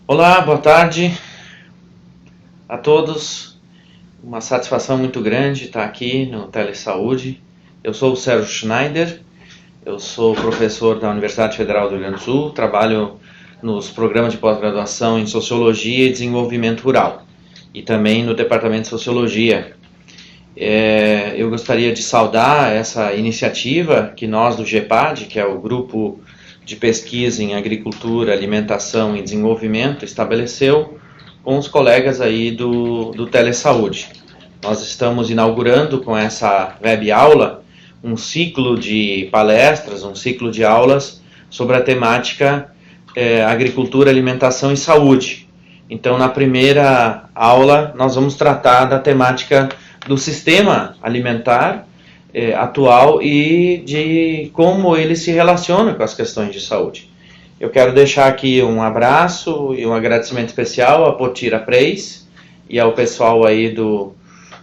Olá, boa tarde a todos. Uma satisfação muito grande estar aqui no Telesaúde. Eu sou o Sérgio Schneider, eu sou professor da Universidade Federal do Rio Grande do Sul, trabalho nos programas de pós-graduação em Sociologia e Desenvolvimento Rural e também no Departamento de Sociologia. Eu gostaria de saudar essa iniciativa que nós do GEPAD, que é o Grupo de Pesquisa em Agricultura, Alimentação e Desenvolvimento, estabeleceu com os colegas aí do Telesaúde. Nós estamos inaugurando com essa web aula um ciclo de palestras, um ciclo de aulas sobre a temática Agricultura, Alimentação e Saúde. Então, na primeira aula, nós vamos tratar da temática do sistema alimentar atual e de como ele se relaciona com as questões de saúde. Eu quero deixar aqui um abraço e um agradecimento especial a Potira Preis e ao pessoal aí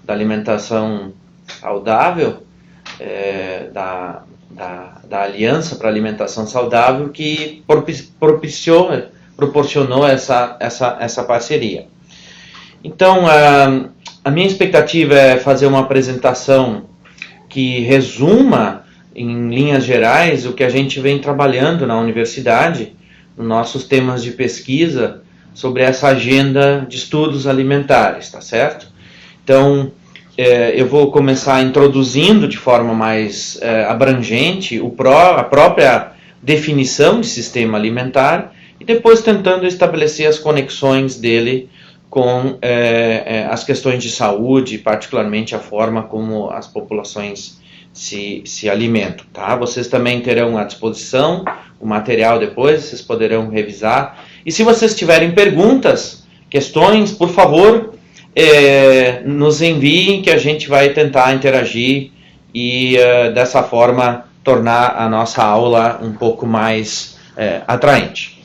da alimentação saudável, da Aliança para a Alimentação Saudável, que proporcionou essa parceria. Então, a minha expectativa é fazer uma apresentação que resuma, em linhas gerais, o que a gente vem trabalhando na universidade, nos nossos temas de pesquisa, sobre essa agenda de estudos alimentares, tá certo? Então, eu vou começar introduzindo de forma mais abrangente a própria definição de sistema alimentar e depois tentando estabelecer as conexões dele com as questões de saúde, particularmente a forma como as populações se alimentam. Tá? Vocês também terão à disposição o material depois, vocês poderão revisar. E se vocês tiverem perguntas, questões, por favor, nos enviem que a gente vai tentar interagir e dessa forma tornar a nossa aula um pouco mais atraente.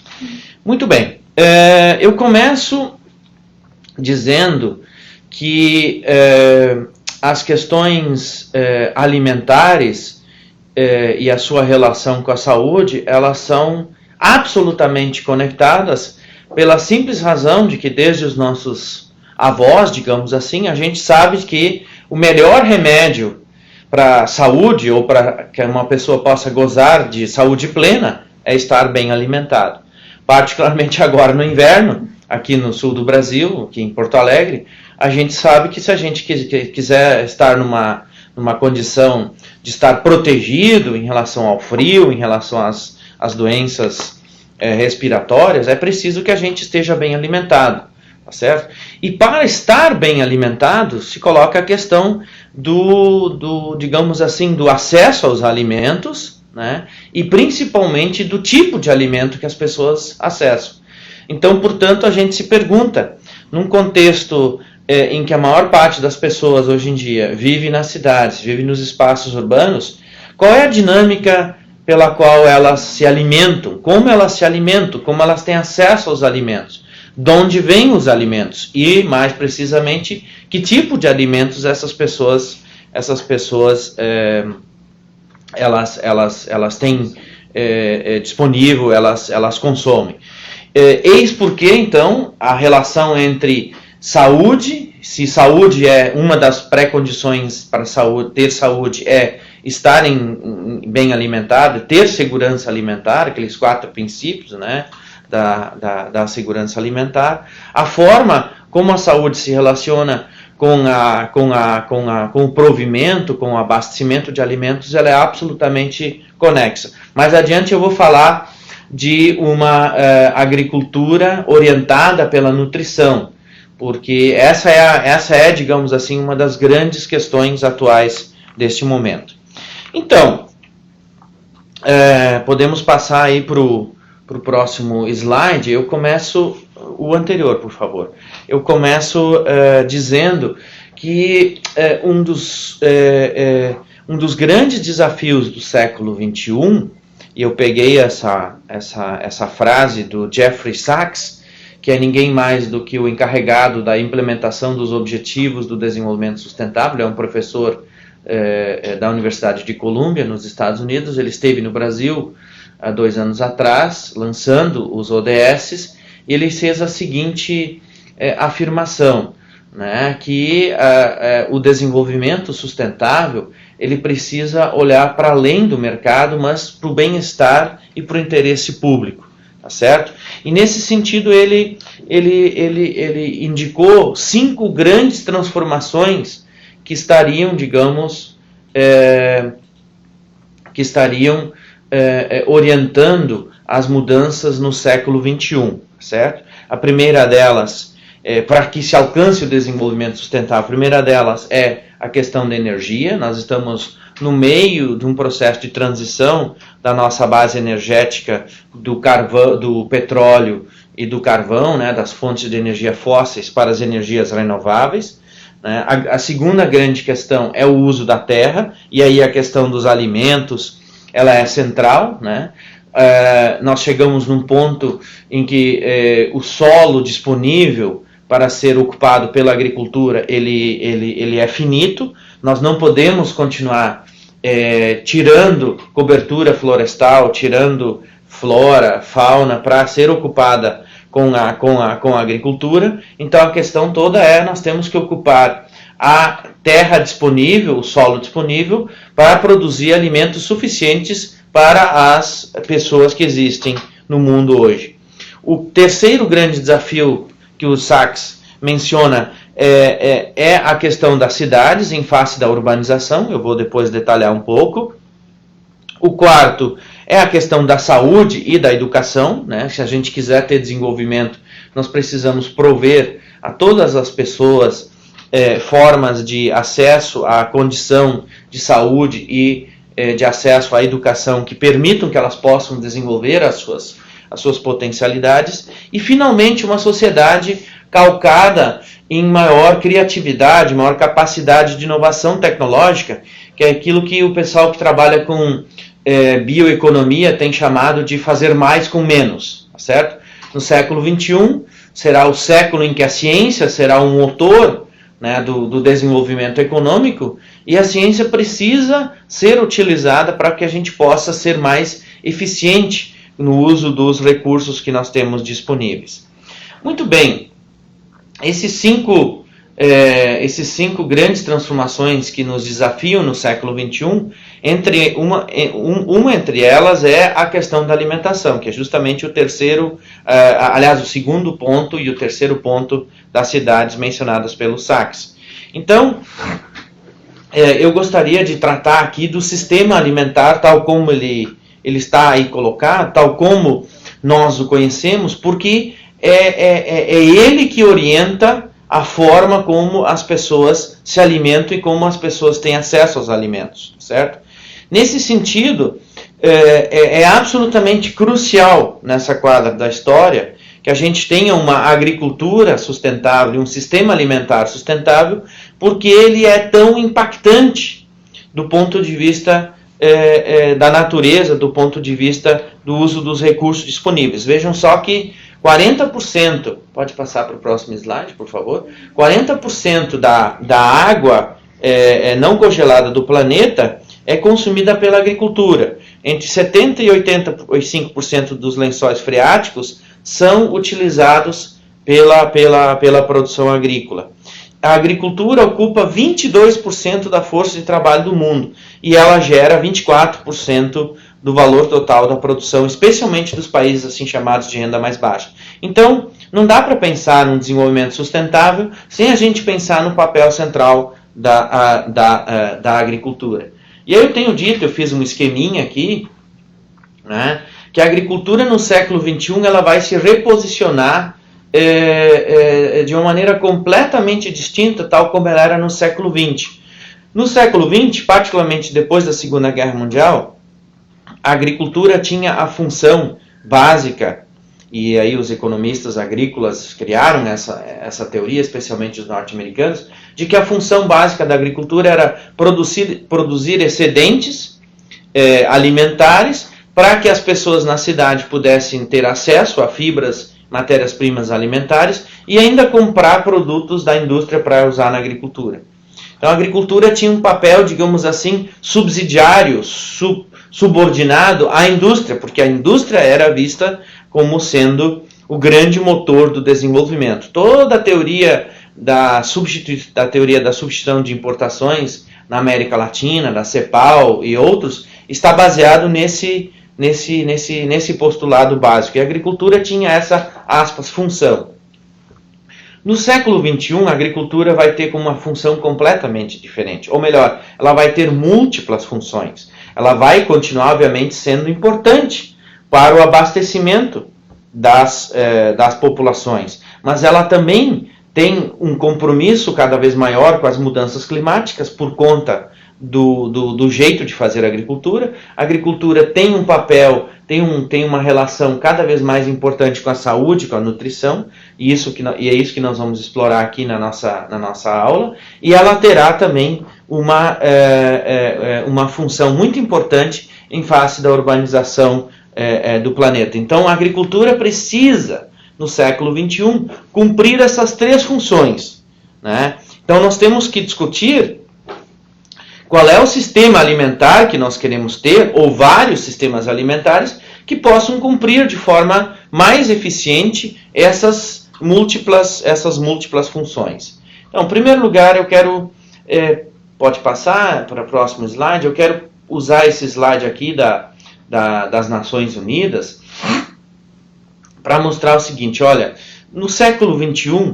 Muito bem, eu começo dizendo que as questões alimentares e a sua relação com a saúde, elas são absolutamente conectadas pela simples razão de que desde os nossos avós, digamos assim, a gente sabe que o melhor remédio para a saúde ou para que uma pessoa possa gozar de saúde plena é estar bem alimentado. Particularmente agora no inverno, aqui no sul do Brasil, aqui em Porto Alegre, a gente sabe que se a gente quiser estar numa condição de estar protegido em relação ao frio, em relação às doenças respiratórias, é preciso que a gente esteja bem alimentado, tá certo? E para estar bem alimentado, se coloca a questão digamos assim, do acesso aos alimentos, né? E principalmente do tipo de alimento que as pessoas acessam. Então, portanto, a gente se pergunta, num contexto em que a maior parte das pessoas hoje em dia vive nas cidades, vive nos espaços urbanos, qual é a dinâmica pela qual elas se alimentam, como elas têm acesso aos alimentos, de onde vêm os alimentos e, mais precisamente, que tipo de alimentos essas pessoas elas têm disponível, elas consomem. Eis porque, então, a relação entre saúde, se saúde é uma das pré-condições para ter saúde, é estar bem alimentado, ter segurança alimentar, aqueles 4 princípios, né, da segurança alimentar, a forma como a saúde se relaciona com o provimento, com o abastecimento de alimentos, ela é absolutamente conexa. Mais adiante eu vou falar de uma agricultura orientada pela nutrição, porque essa é, digamos assim, uma das grandes questões atuais deste momento. Então, podemos passar aí para o próximo slide. Eu começo, o anterior, por favor. Eu começo dizendo que um dos grandes desafios do século XXI, e eu peguei essa frase do Jeffrey Sachs, que é ninguém mais do que o encarregado da implementação dos Objetivos do Desenvolvimento Sustentável, é um professor da Universidade de Colômbia, nos Estados Unidos. Ele esteve no Brasil há 2 anos atrás, lançando os ODS, ele fez a seguinte afirmação, né, que o desenvolvimento sustentável ele precisa olhar para além do mercado, mas para o bem-estar e para o interesse público, tá certo? E nesse sentido ele indicou 5 grandes transformações que estariam, digamos, orientando as mudanças no século XXI, certo? A primeira delas, para que se alcance o desenvolvimento sustentável, a primeira delas é a questão da energia. Nós estamos no meio de um processo de transição da nossa base energética do carvão, do petróleo e do carvão, né, das fontes de energia fósseis para as energias renováveis. Né? A segunda grande questão é o uso da terra, e aí a questão dos alimentos ela é central, né? Nós chegamos num ponto em que o solo disponível para ser ocupado pela agricultura ele é finito. Nós não podemos continuar tirando cobertura florestal, tirando flora, fauna para ser ocupada com a agricultura. Então a questão toda nós temos que ocupar a terra disponível, o solo disponível, para produzir alimentos suficientes para as pessoas que existem no mundo hoje. O terceiro grande desafio que o Sachs menciona é a questão das cidades em face da urbanização. Eu vou depois detalhar um pouco. O quarto é a questão da saúde e da educação, né? Se a gente quiser ter desenvolvimento, nós precisamos prover a todas as pessoas formas de acesso à condição de saúde e de acesso à educação que permitam que elas possam desenvolver as suas potencialidades. E, finalmente, uma sociedade calcada em maior criatividade, maior capacidade de inovação tecnológica, que é aquilo que o pessoal que trabalha com bioeconomia tem chamado de fazer mais com menos, tá certo? No século XXI será o século em que a ciência será um motor, né, do desenvolvimento econômico, e a ciência precisa ser utilizada para que a gente possa ser mais eficiente no uso dos recursos que nós temos disponíveis. Muito bem, esses cinco grandes transformações que nos desafiam no século XXI, uma entre elas é a questão da alimentação, que é justamente o segundo ponto e o terceiro ponto das cidades mencionadas pelo Sachs. Então, eu gostaria de tratar aqui do sistema alimentar tal como ele está aí colocado, tal como nós o conhecemos, porque é ele que orienta a forma como as pessoas se alimentam e como as pessoas têm acesso aos alimentos, certo? Nesse sentido, é absolutamente crucial nessa quadra da história que a gente tenha uma agricultura sustentável e um sistema alimentar sustentável, porque ele é tão impactante do ponto de vista da natureza, do ponto de vista do uso dos recursos disponíveis. Vejam só que 40%, pode passar para o próximo slide, por favor, 40% da água não congelada do planeta é consumida pela agricultura. Entre 70% e 85% dos lençóis freáticos são utilizados pela produção agrícola. A agricultura ocupa 22% da força de trabalho do mundo e ela gera 24% do valor total da produção, especialmente dos países assim chamados de renda mais baixa. Então, não dá para pensar num desenvolvimento sustentável sem a gente pensar no papel central da agricultura. E aí eu fiz um esqueminha aqui, né, que a agricultura no século XXI ela vai se reposicionar de uma maneira completamente distinta, tal como ela era no século XX. No século XX, particularmente depois da Segunda Guerra Mundial, a agricultura tinha a função básica, e aí os economistas agrícolas criaram essa teoria, especialmente os norte-americanos, de que a função básica da agricultura era produzir excedentes alimentares para que as pessoas na cidade pudessem ter acesso a fibras, matérias-primas alimentares e ainda comprar produtos da indústria para usar na agricultura. Então a agricultura tinha um papel, digamos assim, subsidiário, subordinado à indústria, porque a indústria era vista como sendo o grande motor do desenvolvimento. Toda a teoria da substituição de importações na América Latina, da CEPAL e outros, está baseado nesse postulado básico. E a agricultura tinha essa, aspas, função. No século XXI, a agricultura vai ter uma função completamente diferente. Ou melhor, ela vai ter múltiplas funções. Ela vai continuar, obviamente, sendo importante para o abastecimento das populações. Mas ela também tem um compromisso cada vez maior com as mudanças climáticas por conta do jeito de fazer agricultura. A agricultura tem um papel, tem uma relação cada vez mais importante com a saúde, com a nutrição, e é isso que nós vamos explorar aqui na nossa aula, e ela terá também uma função muito importante em face da urbanização do planeta. Então a agricultura precisa, no século XXI, cumprir essas três funções, né? Então nós temos que discutir qual é o sistema alimentar que nós queremos ter, ou vários sistemas alimentares que possam cumprir de forma mais eficiente essas múltiplas funções. Então, em primeiro lugar, eu quero, pode passar para o próximo slide, eu quero usar esse slide aqui das Nações Unidas para mostrar o seguinte: olha, no século XXI,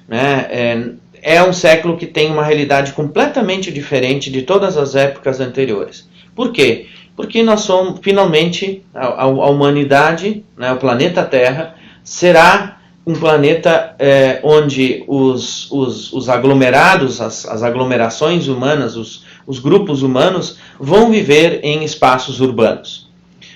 né, é um século que tem uma realidade completamente diferente de todas as épocas anteriores. Por quê? Porque nós somos, finalmente, a humanidade, né, o planeta Terra, será um planeta onde os aglomerados, as aglomerações humanas, os grupos humanos, vão viver em espaços urbanos.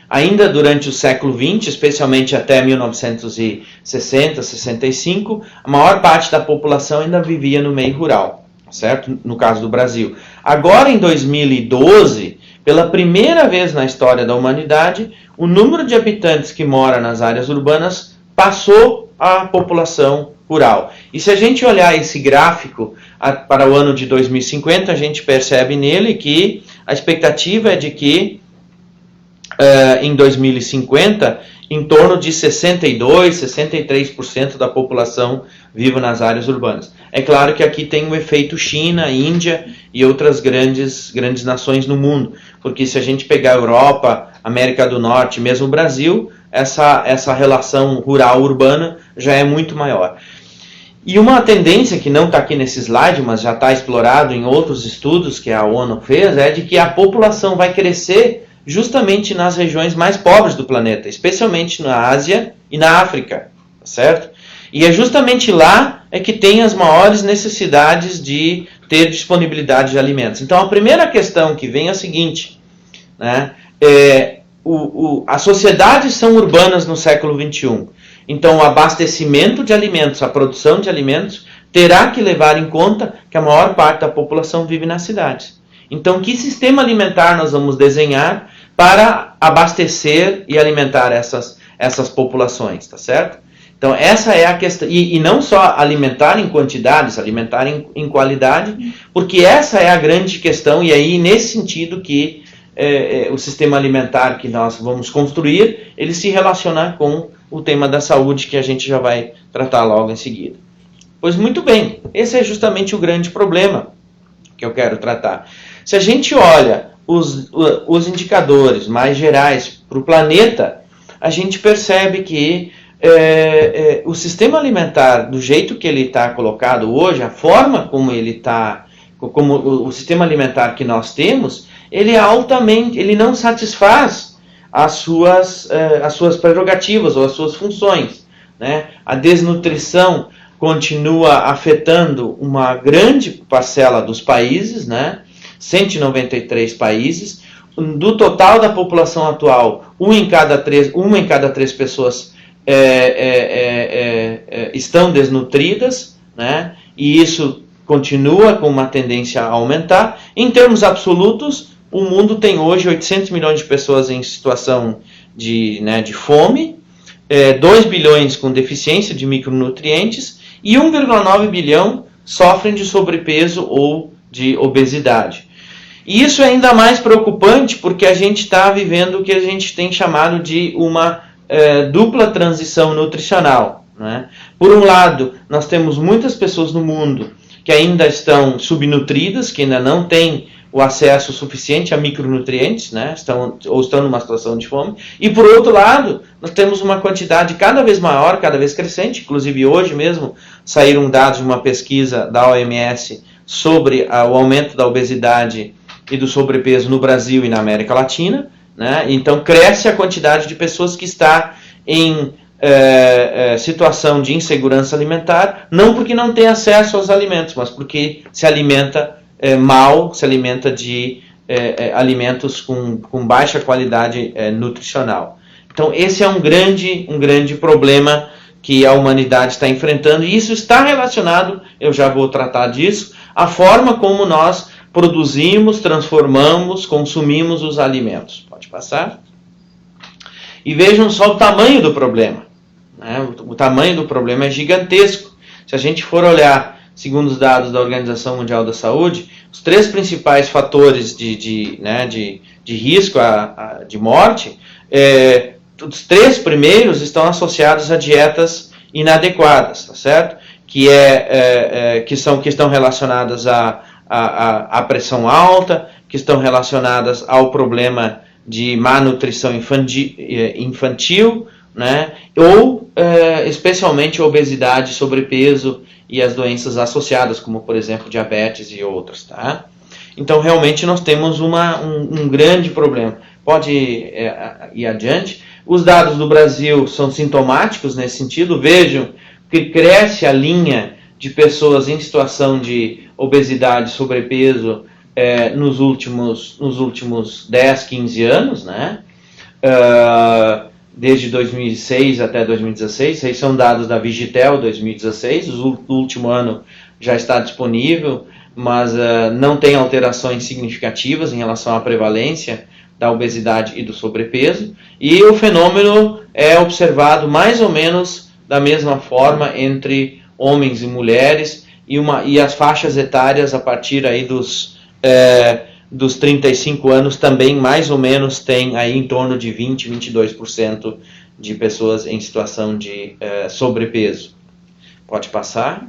Ainda durante o século XX, especialmente até 1960, 65, a maior parte da população ainda vivia no meio rural, certo? No caso do Brasil. Agora, em 2012, pela primeira vez na história da humanidade, o número de habitantes que mora nas áreas urbanas passou a população rural. E se a gente olhar esse gráfico para o ano de 2050, a gente percebe nele que a expectativa é de que em 2050, em torno de 62%, 63% da população viva nas áreas urbanas. É claro que aqui tem o efeito China, Índia e outras grandes nações no mundo, porque se a gente pegar a Europa, América do Norte, mesmo o Brasil, essa relação rural-urbana já é muito maior. E uma tendência que não está aqui nesse slide, mas já está explorado em outros estudos que a ONU fez, é de que a população vai crescer justamente nas regiões mais pobres do planeta, especialmente na Ásia e na África, certo? E é justamente lá que tem as maiores necessidades de ter disponibilidade de alimentos. Então a primeira questão que vem é a seguinte, né? As sociedades são urbanas no século XXI, então o abastecimento de alimentos, a produção de alimentos, terá que levar em conta que a maior parte da população vive nas cidades. Então, que sistema alimentar nós vamos desenhar para abastecer e alimentar essas populações, tá certo? Então, essa é a questão. E não só alimentar em quantidades, alimentar em qualidade, porque essa é a grande questão, e aí, nesse sentido que o sistema alimentar que nós vamos construir, ele se relaciona com o tema da saúde, que a gente já vai tratar logo em seguida. Pois muito bem, esse é justamente o grande problema que eu quero tratar. Se a gente olha os indicadores mais gerais para o planeta, a gente percebe que o sistema alimentar, do jeito que ele está colocado hoje, a forma como ele está, como o sistema alimentar que nós temos, ele não satisfaz as suas prerrogativas ou as suas funções, né? A desnutrição continua afetando uma grande parcela dos países, né? 193 países. Do total da população atual, uma em cada três pessoas estão desnutridas, né? E isso continua com uma tendência a aumentar. Em termos absolutos, o mundo tem hoje 800 milhões de pessoas em situação de fome, 2 bilhões com deficiência de micronutrientes e 1,9 bilhão sofrem de sobrepeso ou de obesidade. E isso é ainda mais preocupante porque a gente está vivendo o que a gente tem chamado de uma dupla transição nutricional, né? Por um lado, nós temos muitas pessoas no mundo que ainda estão subnutridas, que ainda não têm o acesso suficiente a micronutrientes, né? estão numa situação de fome. E por outro lado, nós temos uma quantidade cada vez maior, cada vez crescente. Inclusive hoje mesmo saíram dados de uma pesquisa da OMS sobre o aumento da obesidade e do sobrepeso no Brasil e na América Latina, né? Então cresce a quantidade de pessoas que está em situação de insegurança alimentar, não porque não tem acesso aos alimentos, mas porque se alimenta mal, se alimenta de alimentos com baixa qualidade nutricional. Então esse é um grande problema que a humanidade está enfrentando, e isso está relacionado, eu já vou tratar disso, à forma como nós produzimos, transformamos, consumimos os alimentos. Pode passar? E vejam só o tamanho do problema, né? O tamanho do problema é gigantesco. Se a gente for olhar, segundo os dados da Organização Mundial da Saúde, os 3 principais fatores de risco de morte, os 3 primeiros estão associados a dietas inadequadas, tá certo? Que estão relacionadas à pressão alta, que estão relacionadas ao problema de má nutrição infantil, né? Ou especialmente obesidade, sobrepeso e as doenças associadas, como por exemplo diabetes e outras, tá? Então realmente nós temos um grande problema. Pode ir adiante. Os dados do Brasil são sintomáticos nesse sentido. Vejam que cresce a linha de pessoas em situação de obesidade, sobrepeso nos últimos 10, 15 anos, né? Desde 2006 até 2016, esses são dados da Vigitel 2016, o último ano já está disponível, mas não tem alterações significativas em relação à prevalência da obesidade e do sobrepeso, e o fenômeno é observado mais ou menos da mesma forma entre homens e mulheres, e as faixas etárias a partir aí dos 35 anos também mais ou menos tem aí em torno de 20, 22% de pessoas em situação de sobrepeso. Pode passar.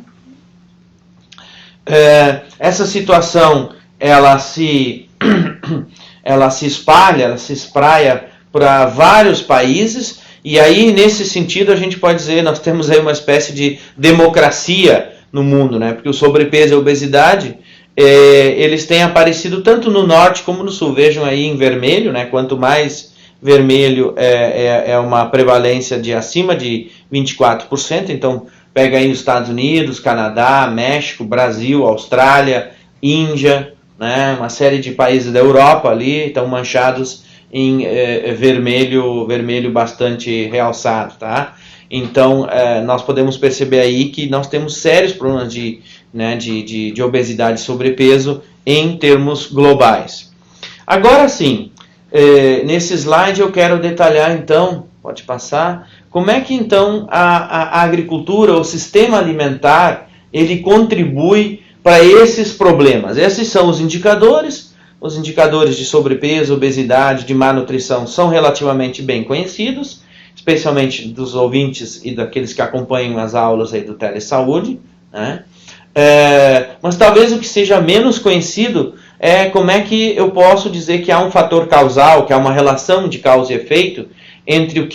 Essa situação ela se espalha, ela se espraia para vários países, e aí nesse sentido a gente pode dizer, nós temos aí uma espécie de democracia no mundo, né? Porque o sobrepeso e a obesidade eles têm aparecido tanto no norte como no sul. Vejam aí em vermelho, né? Quanto mais vermelho é uma prevalência de acima de 24%. Então pega aí os Estados Unidos, Canadá, México, Brasil, Austrália, Índia, né? Uma série de países da Europa ali estão manchados em vermelho bastante realçado, tá? Então nós podemos perceber aí que nós temos sérios problemas de obesidade e sobrepeso em termos globais. Agora sim, nesse slide eu quero detalhar então, pode passar, como é que então a agricultura, o sistema alimentar, ele contribui para esses problemas. Esses são os indicadores de sobrepeso, obesidade, de má nutrição são relativamente bem conhecidos, especialmente dos ouvintes e daqueles que acompanham as aulas aí do Telesaúde, né? Mas talvez o que seja menos conhecido é como é que eu posso dizer que há um fator causal, que há uma relação de causa e efeito entre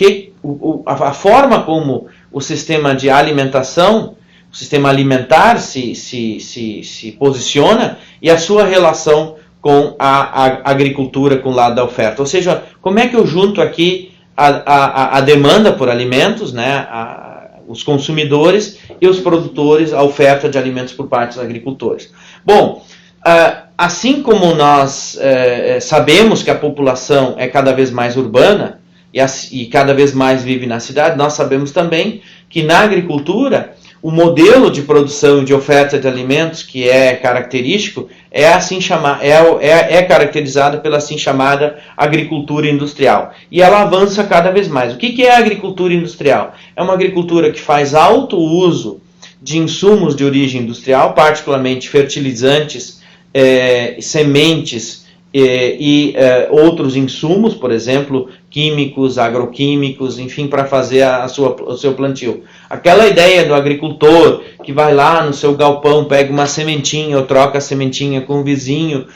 a forma como o sistema de alimentação, o sistema alimentar se posiciona e a sua relação com a agricultura, com o lado da oferta. Ou seja, como é que eu junto aqui a demanda por alimentos, né, os consumidores e os produtores, a oferta de alimentos por parte dos agricultores. Bom, assim como nós sabemos que a população é cada vez mais urbana e cada vez mais vive na cidade, nós sabemos também que na agricultura o modelo de produção e de oferta de alimentos que é característico é caracterizado pela assim chamada agricultura industrial. E ela avança cada vez mais. O que é a agricultura industrial? É uma agricultura que faz alto uso de insumos de origem industrial, particularmente fertilizantes, sementes outros insumos, por exemplo, químicos, agroquímicos, enfim, para fazer o seu plantio. Aquela ideia do agricultor que vai lá no seu galpão, pega uma sementinha ou troca a sementinha com o vizinho,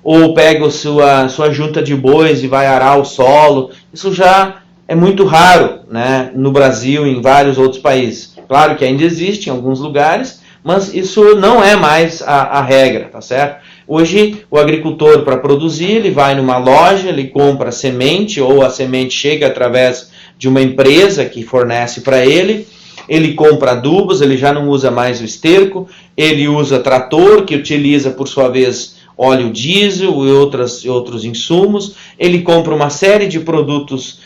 ou pega sua junta de bois e vai arar o solo, isso já é muito raro, né, no Brasil e em vários outros países. Claro que ainda existe em alguns lugares, mas isso não é mais a regra, tá certo? Hoje, o agricultor, para produzir, ele vai numa loja, ele compra semente, ou a semente chega através de uma empresa que fornece para ele compra adubos, ele já não usa mais o esterco, ele usa trator, que utiliza, por sua vez, óleo diesel e outros insumos, ele compra uma série de produtos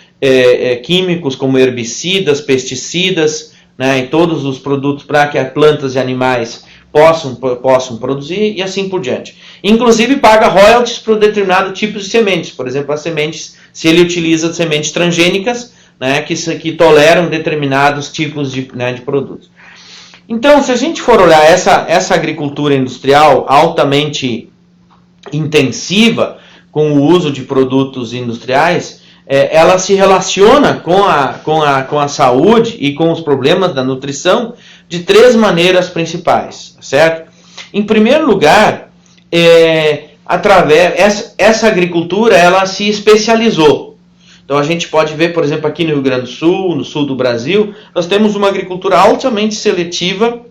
químicos, como herbicidas, pesticidas, né, e todos os produtos para que as plantas e animais possam produzir, e assim por diante. Inclusive paga royalties para determinado tipo de sementes, por exemplo, as sementes, se ele utiliza sementes transgênicas, né, que toleram determinados tipos de produtos. Então, se a gente for olhar essa agricultura industrial altamente intensiva, com o uso de produtos industriais, ela se relaciona com a saúde e com os problemas da nutrição de três maneiras principais, certo? Em primeiro lugar, essa agricultura ela se especializou. Então a gente pode ver, por exemplo, aqui no Rio Grande do Sul, no sul do Brasil, nós temos uma agricultura altamente seletiva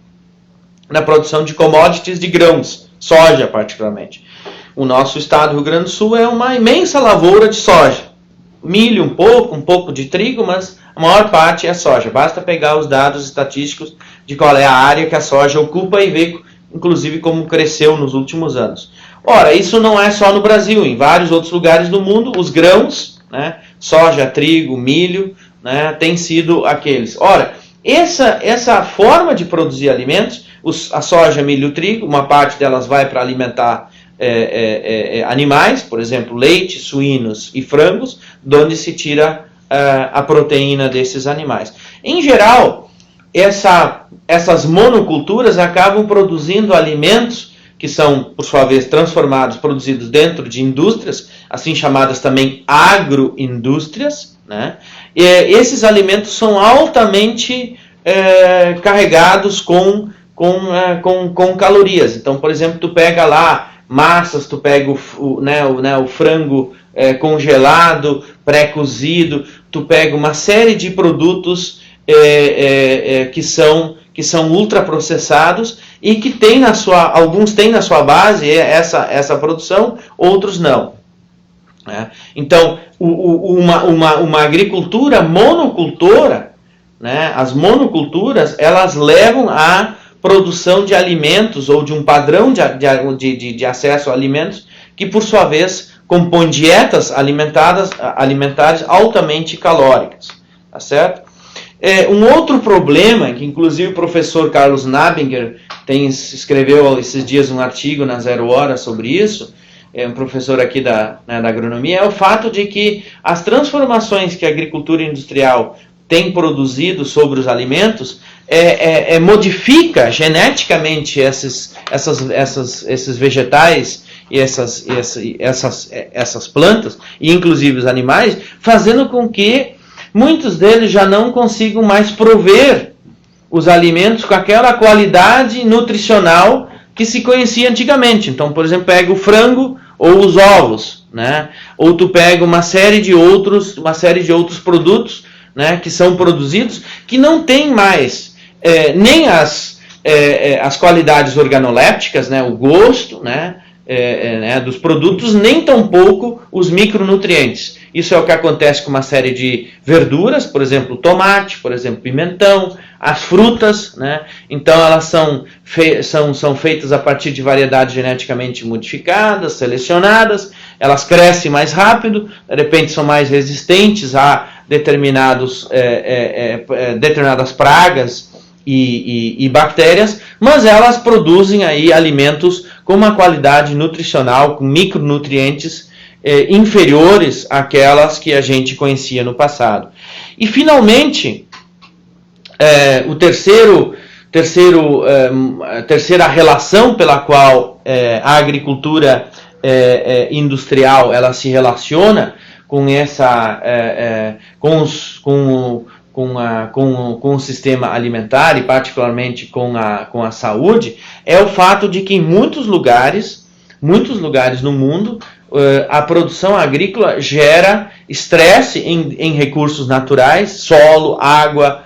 na produção de commodities de grãos, soja particularmente. O nosso estado do Rio Grande do Sul é uma imensa lavoura de soja. Milho um pouco de trigo, mas a maior parte é soja. Basta pegar os dados estatísticos de qual é a área que a soja ocupa e ver, inclusive, como cresceu nos últimos anos. Ora, isso não é só no Brasil, em vários outros lugares do mundo, os grãos, né, soja, trigo, milho, né, tem sido aqueles. Ora, essa forma de produzir alimentos, a soja, milho, trigo, uma parte delas vai para alimentar animais, por exemplo, leite, suínos e frangos, de onde se tira a proteína desses animais. Em geral, essas monoculturas acabam produzindo alimentos que são, por sua vez, produzidos dentro de indústrias, assim chamadas também agroindústrias, né? E esses alimentos são altamente carregados com calorias. Então, por exemplo, tu pega lá massas, tu pega o frango congelado, pré-cozido, tu pega uma série de produtos que são ultraprocessados e que alguns têm na sua base essa produção, outros não. Né? Então, uma agricultura monocultora, né, as monoculturas, elas levam à produção de alimentos ou de um padrão de acesso a alimentos que, por sua vez, compõe dietas alimentares altamente calóricas. Tá certo? Um outro problema, que inclusive o professor Carlos Nabinger escreveu esses dias um artigo na Zero Hora sobre isso, um professor aqui da agronomia, é o fato de que as transformações que a agricultura industrial tem produzido sobre os alimentos modifica geneticamente esses vegetais e essas plantas, e inclusive os animais, fazendo com que muitos deles já não consigam mais prover os alimentos com aquela qualidade nutricional que se conhecia antigamente. Então, por exemplo, pega o frango ou os ovos, né? Ou tu pega uma série de outros produtos, né, que são produzidos, que não tem mais nem as qualidades organolépticas, né, o gosto, né, dos produtos, nem tampouco os micronutrientes. Isso é o que acontece com uma série de verduras, por exemplo, tomate, por exemplo, pimentão, as frutas, né? Então elas são feitas a partir de variedades geneticamente modificadas, selecionadas, elas crescem mais rápido, de repente são mais resistentes a determinadas pragas e bactérias, mas elas produzem aí alimentos com uma qualidade nutricional, com micronutrientes inferiores àquelas que a gente conhecia no passado. E finalmente, a terceira relação pela qual a agricultura industrial ela se relaciona com com o sistema alimentar e particularmente com a saúde, é o fato de que em muitos lugares no mundo, a produção agrícola gera estresse em recursos naturais, solo, água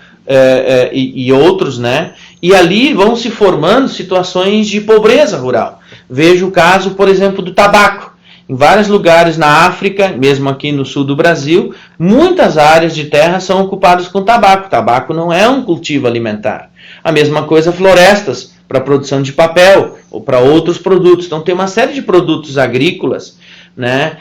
e outros, né? E ali vão se formando situações de pobreza rural. Veja o caso, por exemplo, do tabaco. Em vários lugares na África, mesmo aqui no sul do Brasil, muitas áreas de terra são ocupadas com tabaco. Tabaco não é um cultivo alimentar. A mesma coisa florestas, para a produção de papel ou para outros produtos. Então tem uma série de produtos agrícolas, né?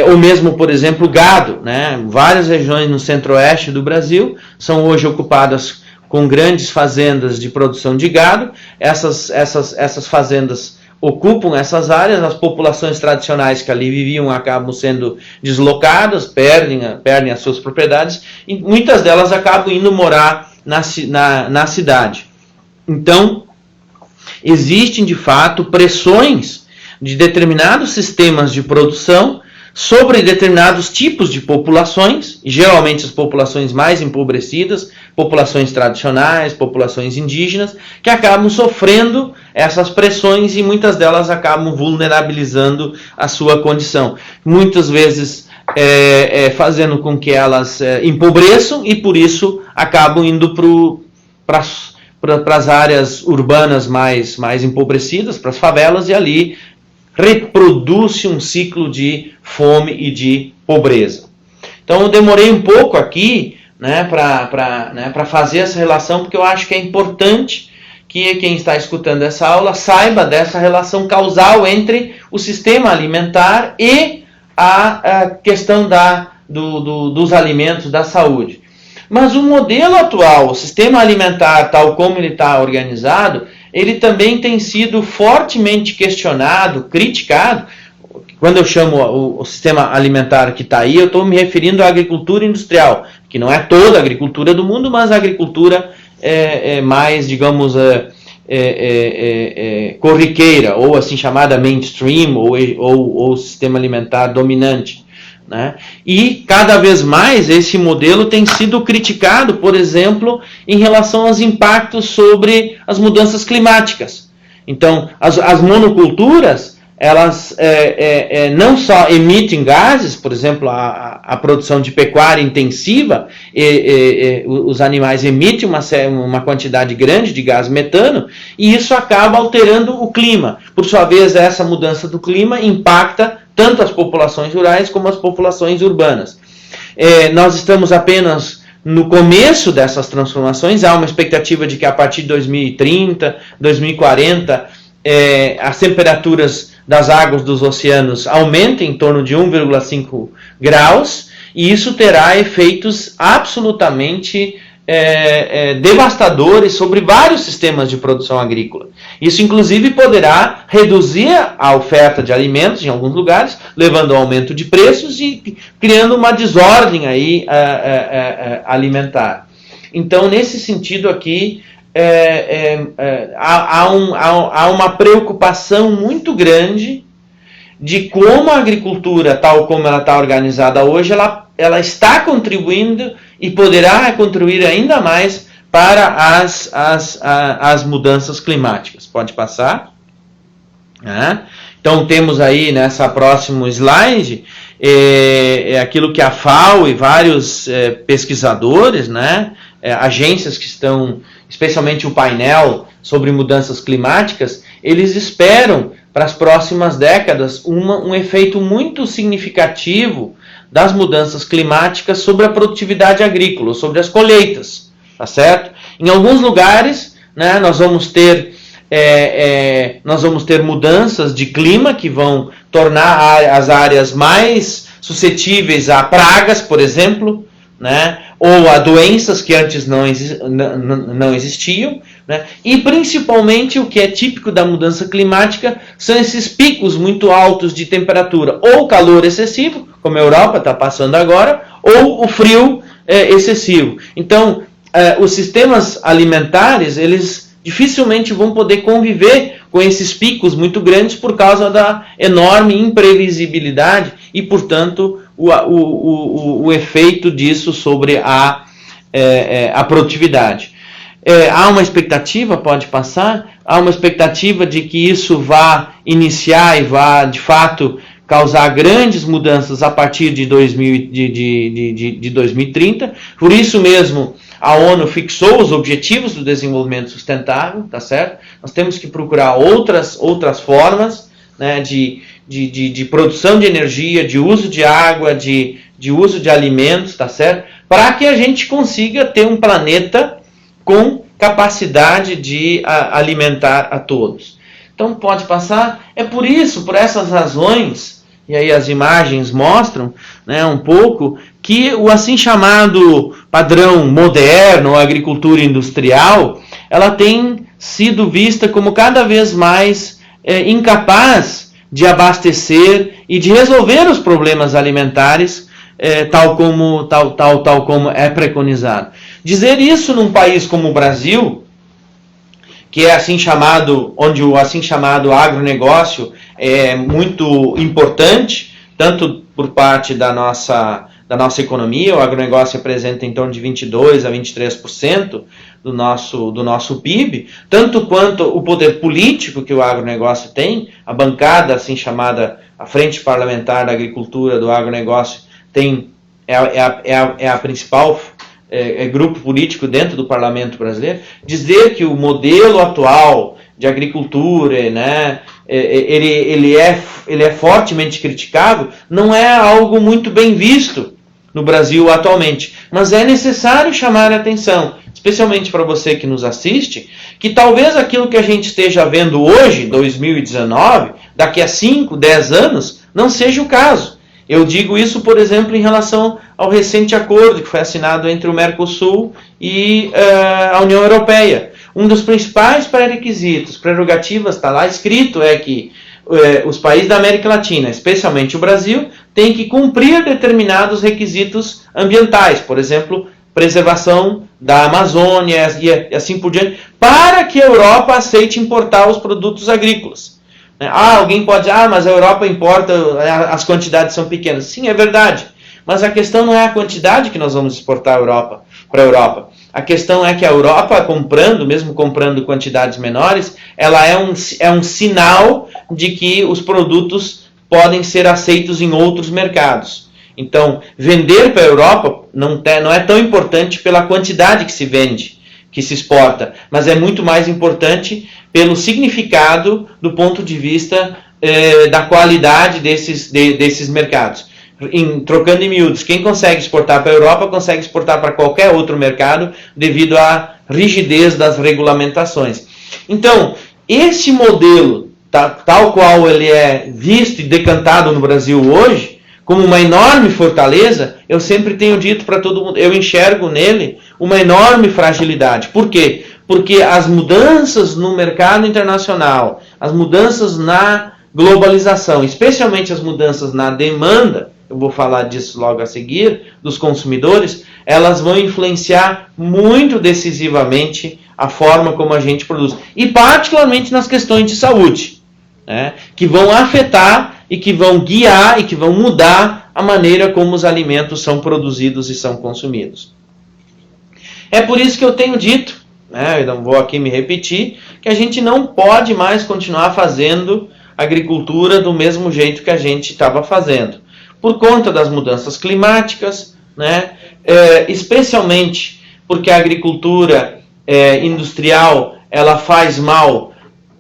Ou mesmo, por exemplo, gado, né? Várias regiões no centro-oeste do Brasil são hoje ocupadas com grandes fazendas de produção de gado. Essas fazendas ocupam essas áreas, as populações tradicionais que ali viviam acabam sendo deslocadas, perdem as suas propriedades, e muitas delas acabam indo morar na cidade. Então, existem de fato pressões de determinados sistemas de produção sobre determinados tipos de populações, geralmente as populações mais empobrecidas, populações tradicionais, populações indígenas, que acabam sofrendo essas pressões e muitas delas acabam vulnerabilizando a sua condição. Muitas vezes fazendo com que elas empobreçam e por isso acabam indo para as áreas urbanas mais empobrecidas, para as favelas, e ali reproduz-se um ciclo de fome e de pobreza. Então eu demorei um pouco aqui, né, para fazer essa relação, porque eu acho que é importante que quem está escutando essa aula saiba dessa relação causal entre o sistema alimentar e a questão dos alimentos, da saúde. Mas o modelo atual, o sistema alimentar tal como ele está organizado, ele também tem sido fortemente questionado, criticado. Quando eu chamo o sistema alimentar que está aí, eu estou me referindo à agricultura industrial, que não é toda a agricultura do mundo, mas a agricultura mais, digamos, corriqueira, ou assim chamada mainstream, ou sistema alimentar dominante. Né? E cada vez mais esse modelo tem sido criticado, por exemplo, em relação aos impactos sobre as mudanças climáticas. Então, as monoculturas, elas não só emitem gases, por exemplo, a produção de pecuária intensiva, os animais emitem uma quantidade grande de gás metano, e isso acaba alterando o clima. Por sua vez, essa mudança do clima impacta tanto as populações rurais como as populações urbanas. Nós estamos apenas no começo dessas transformações. Há uma expectativa de que a partir de 2030, 2040, as temperaturas das águas dos oceanos aumentem em torno de 1,5 graus, e isso terá efeitos absolutamente devastadores sobre vários sistemas de produção agrícola. Isso, inclusive, poderá reduzir a oferta de alimentos em alguns lugares, levando ao aumento de preços e criando uma desordem aí, alimentar. Então, nesse sentido aqui, há uma preocupação muito grande de como a agricultura, tal como ela está organizada hoje, ela está contribuindo e poderá contribuir ainda mais para as mudanças climáticas. Pode passar. Então temos aí nessa próximo slide aquilo que a FAO e vários pesquisadores, né, agências que estão, especialmente o painel sobre mudanças climáticas, eles esperam para as próximas décadas um efeito muito significativo das mudanças climáticas sobre a produtividade agrícola, sobre as colheitas, tá certo? Em alguns lugares, né, nós vamos ter mudanças de clima que vão tornar as áreas mais suscetíveis a pragas, por exemplo, né, ou a doenças que antes não existiam, né? E principalmente o que é típico da mudança climática são esses picos muito altos de temperatura, ou calor excessivo, como a Europa está passando agora, ou o frio excessivo. Então, os sistemas alimentares, eles dificilmente vão poder conviver com esses picos muito grandes por causa da enorme imprevisibilidade e, portanto, o efeito disso sobre a produtividade. Há uma expectativa, pode passar, há uma expectativa de que isso vá iniciar e vá, de fato, causar grandes mudanças a partir de 2030. Por isso mesmo, a ONU fixou os objetivos do desenvolvimento sustentável, tá certo? Nós temos que procurar outras formas, né, de produção de energia, de uso de água, de uso de alimentos, tá certo? Para que a gente consiga ter um planeta com capacidade de alimentar a todos. Então, pode passar. É por isso, por essas razões, e aí as imagens mostram, né, um pouco, que o assim chamado padrão moderno, agricultura industrial, ela tem sido vista como cada vez mais incapaz de abastecer e de resolver os problemas alimentares, tal como é preconizado. Dizer isso num país como o Brasil, que é assim chamado, onde o assim chamado agronegócio é muito importante, tanto por parte da nossa economia, o agronegócio representa em torno de 22% a 23% do nosso PIB, tanto quanto o poder político que o agronegócio tem, a bancada assim chamada, a Frente Parlamentar da Agricultura do Agronegócio é a principal grupo político dentro do parlamento brasileiro. Dizer que o modelo atual de agricultura, né, ele é fortemente criticável, não é algo muito bem visto no Brasil atualmente, mas é necessário chamar a atenção, especialmente para você que nos assiste, que talvez aquilo que a gente esteja vendo hoje, 2019, daqui a 5, 10 anos, não seja o caso. Eu digo isso, por exemplo, em relação ao recente acordo que foi assinado entre o Mercosul e a União Europeia. Um dos principais pré-requisitos, prerrogativas, está lá escrito, é que os países da América Latina, especialmente o Brasil, têm que cumprir determinados requisitos ambientais, por exemplo, preservação da Amazônia e assim por diante, para que a Europa aceite importar os produtos agrícolas. Alguém pode dizer, mas a Europa importa, as quantidades são pequenas. Sim, é verdade. Mas a questão não é a quantidade que nós vamos exportar para a Europa. A questão é que a Europa, mesmo comprando quantidades menores, ela é um sinal de que os produtos podem ser aceitos em outros mercados. Então, vender para a Europa não é tão importante pela quantidade que se vende, que se exporta, mas é muito mais importante pelo significado do ponto de vista da qualidade desses mercados. Trocando em miúdos, quem consegue exportar para a Europa consegue exportar para qualquer outro mercado devido à rigidez das regulamentações. Então, esse modelo, tal qual ele é visto e decantado no Brasil hoje, como uma enorme fortaleza, eu sempre tenho dito para todo mundo, eu enxergo nele uma enorme fragilidade. Por quê? Porque as mudanças no mercado internacional, as mudanças na globalização, especialmente as mudanças na demanda, eu vou falar disso logo a seguir, dos consumidores, elas vão influenciar muito decisivamente a forma como a gente produz. E particularmente nas questões de saúde, né, que vão afetar e que vão guiar e que vão mudar a maneira como os alimentos são produzidos e são consumidos. É por isso que eu tenho dito, né, eu não vou aqui me repetir, que a gente não pode mais continuar fazendo agricultura do mesmo jeito que a gente estava fazendo. Por conta das mudanças climáticas, né, especialmente porque a agricultura industrial ela faz mal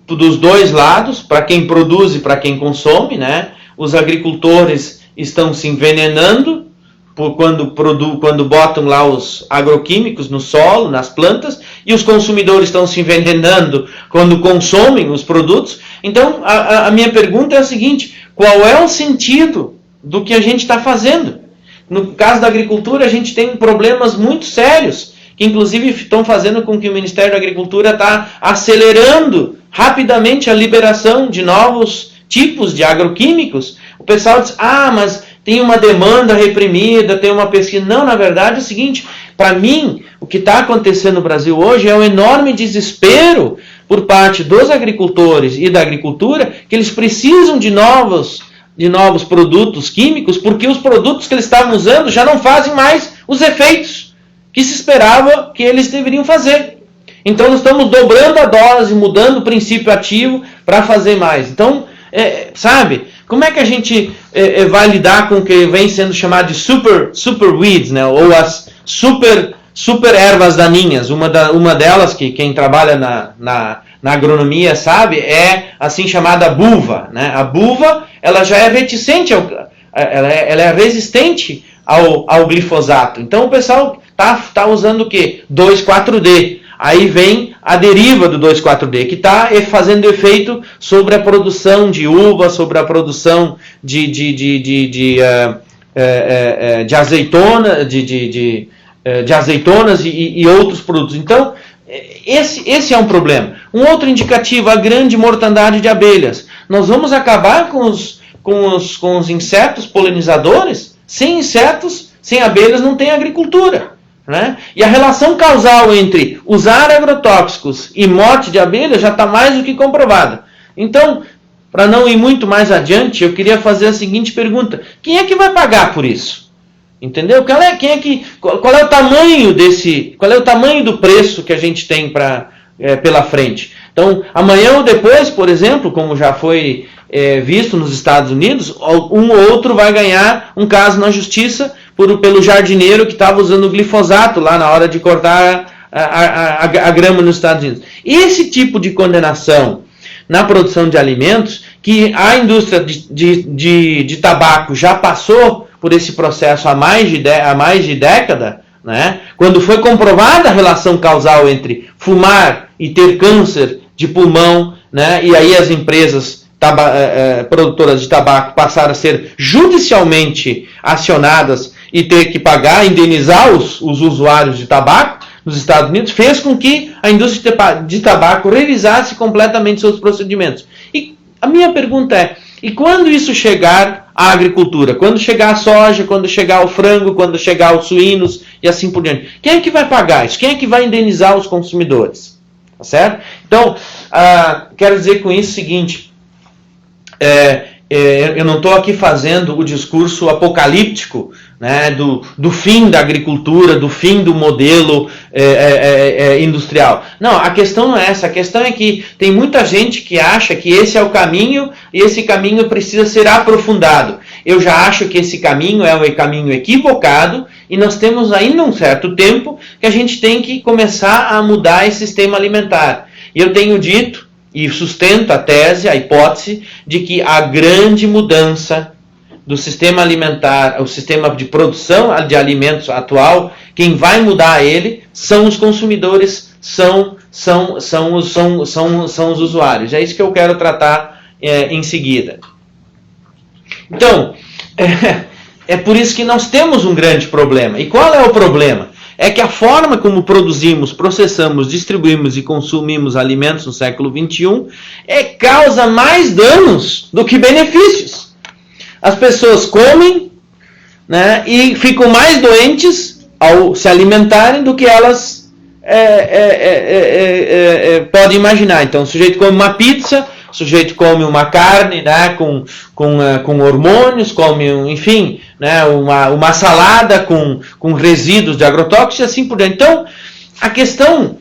dos dois lados, para quem produz e para quem consome, né? Os agricultores estão se envenenando quando botam lá os agroquímicos no solo, nas plantas, e os consumidores estão se envenenando quando consomem os produtos. Então, a minha pergunta é a seguinte: qual é o sentido do que a gente está fazendo? No caso da agricultura, a gente tem problemas muito sérios, que inclusive estão fazendo com que o Ministério da Agricultura está acelerando rapidamente a liberação de novos tipos de agroquímicos. O pessoal diz, mas tem uma demanda reprimida, tem uma pesquisa. Não, na verdade é o seguinte, para mim, o que está acontecendo no Brasil hoje é um enorme desespero por parte dos agricultores e da agricultura que eles precisam de novos produtos químicos, porque os produtos que eles estavam usando já não fazem mais os efeitos que se esperava que eles deveriam fazer. Então nós estamos dobrando a dose, mudando o princípio ativo para fazer mais. Então, sabe, como é que a gente vai lidar com o que vem sendo chamado de super weeds, né? Ou as super ervas daninhas? Uma delas, que quem trabalha na agronomia sabe, é assim chamada buva, né? A buva, ela já é reticente, ela é resistente ao glifosato. Então o pessoal tá usando o quê? 2,4-D. Aí vem a deriva do 2,4-D, que está fazendo efeito sobre a produção de uva, sobre a produção de azeitonas e outros produtos. Então, esse é um problema. Um outro indicativo, a grande mortandade de abelhas. Nós vamos acabar com os insetos polinizadores? Sem insetos, sem abelhas, não tem agricultura. Né? E a relação causal entre usar agrotóxicos e morte de abelha já está mais do que comprovada. Então, para não ir muito mais adiante, eu queria fazer a seguinte pergunta: quem é que vai pagar por isso? Entendeu? Qual é o tamanho qual é o tamanho do preço que a gente tem pela frente? Então, amanhã ou depois, por exemplo, como já foi visto nos Estados Unidos, um ou outro vai ganhar um caso na justiça pelo jardineiro que estava usando glifosato lá na hora de cortar a grama nos Estados Unidos. Esse tipo de condenação na produção de alimentos, que a indústria de tabaco já passou por esse processo há mais de década, né? Quando foi comprovada a relação causal entre fumar e ter câncer de pulmão, né? E aí as empresas produtoras de tabaco passaram a ser judicialmente acionadas e ter que indenizar os usuários de tabaco nos Estados Unidos, fez com que a indústria de tabaco revisasse completamente seus procedimentos. E a minha pergunta é: e quando isso chegar à agricultura? Quando chegar a soja, quando chegar o frango, quando chegar os suínos e assim por diante? Quem é que vai pagar isso? Quem é que vai indenizar os consumidores? Tá certo? Então, quero dizer com isso o seguinte: eu não estou aqui fazendo o discurso apocalíptico, né, do fim da agricultura, do fim do modelo industrial. Não, a questão não é essa. A questão é que tem muita gente que acha que esse é o caminho e esse caminho precisa ser aprofundado. Eu já acho que esse caminho é um caminho equivocado e nós temos ainda um certo tempo que a gente tem que começar a mudar esse sistema alimentar. E eu tenho dito e sustento a tese, a hipótese, de que a grande mudança do sistema alimentar, o sistema de produção de alimentos atual, quem vai mudar ele são os consumidores, são os usuários. É isso que eu quero tratar em seguida. Então, é por isso que nós temos um grande problema. E qual é o problema? É que a forma como produzimos, processamos, distribuímos e consumimos alimentos no século XXI causa mais danos do que benefícios. As pessoas comem, né, e ficam mais doentes ao se alimentarem do que elas podem imaginar. Então o sujeito come uma pizza, o sujeito come uma carne, né, com hormônios, come, enfim, né, uma salada com resíduos de agrotóxicos e assim por diante. Então, a questão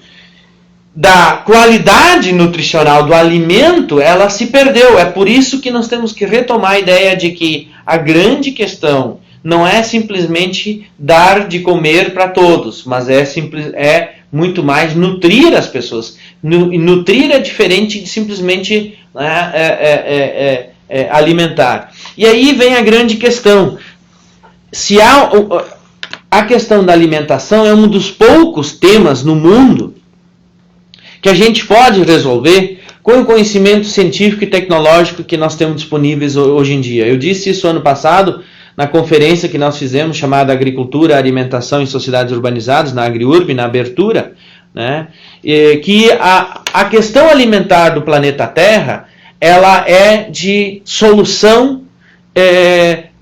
da qualidade nutricional do alimento, ela se perdeu. É por isso que nós temos que retomar a ideia de que a grande questão não é simplesmente dar de comer para todos, mas é muito mais nutrir as pessoas. Nutrir é diferente de simplesmente alimentar. E aí vem a grande questão. Se a questão da alimentação é um dos poucos temas no mundo que a gente pode resolver com o conhecimento científico e tecnológico que nós temos disponíveis hoje em dia. Eu disse isso ano passado na conferência que nós fizemos, chamada Agricultura, Alimentação em Sociedades Urbanizadas, na AgriUrb, na abertura, né, que a questão alimentar do planeta Terra, ela é de solução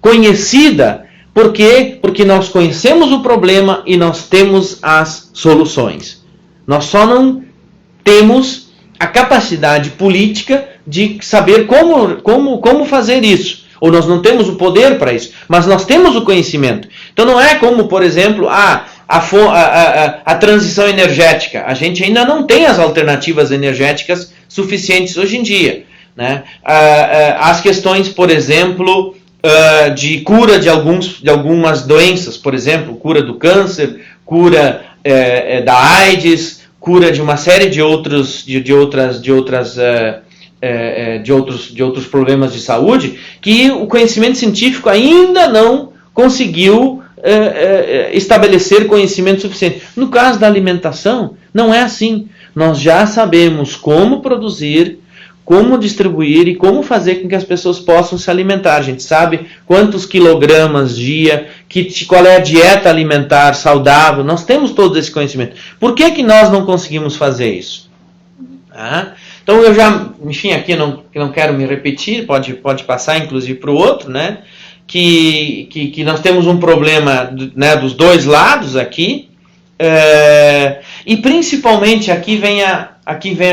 conhecida. Por quê? Porque nós conhecemos o problema e nós temos as soluções. Nós só não temos a capacidade política de saber como fazer isso. Ou nós não temos o poder para isso, mas nós temos o conhecimento. Então não é como, por exemplo, a transição energética. A gente ainda não tem as alternativas energéticas suficientes hoje em dia, né? As questões, por exemplo, de cura de algumas doenças, por exemplo, cura do câncer, cura da AIDS, cura de uma série de outros problemas de saúde, que o conhecimento científico ainda não conseguiu estabelecer conhecimento suficiente. No caso da alimentação, não é assim. Nós já sabemos como produzir, como distribuir e como fazer com que as pessoas possam se alimentar. A gente sabe quantos quilogramas dia, qual é a dieta alimentar saudável. Nós temos todo esse conhecimento. Por que nós não conseguimos fazer isso? Então eu já, enfim, aqui não quero me repetir, pode passar inclusive para o outro, né? Que nós temos um problema, né, dos dois lados aqui, e principalmente aqui vem a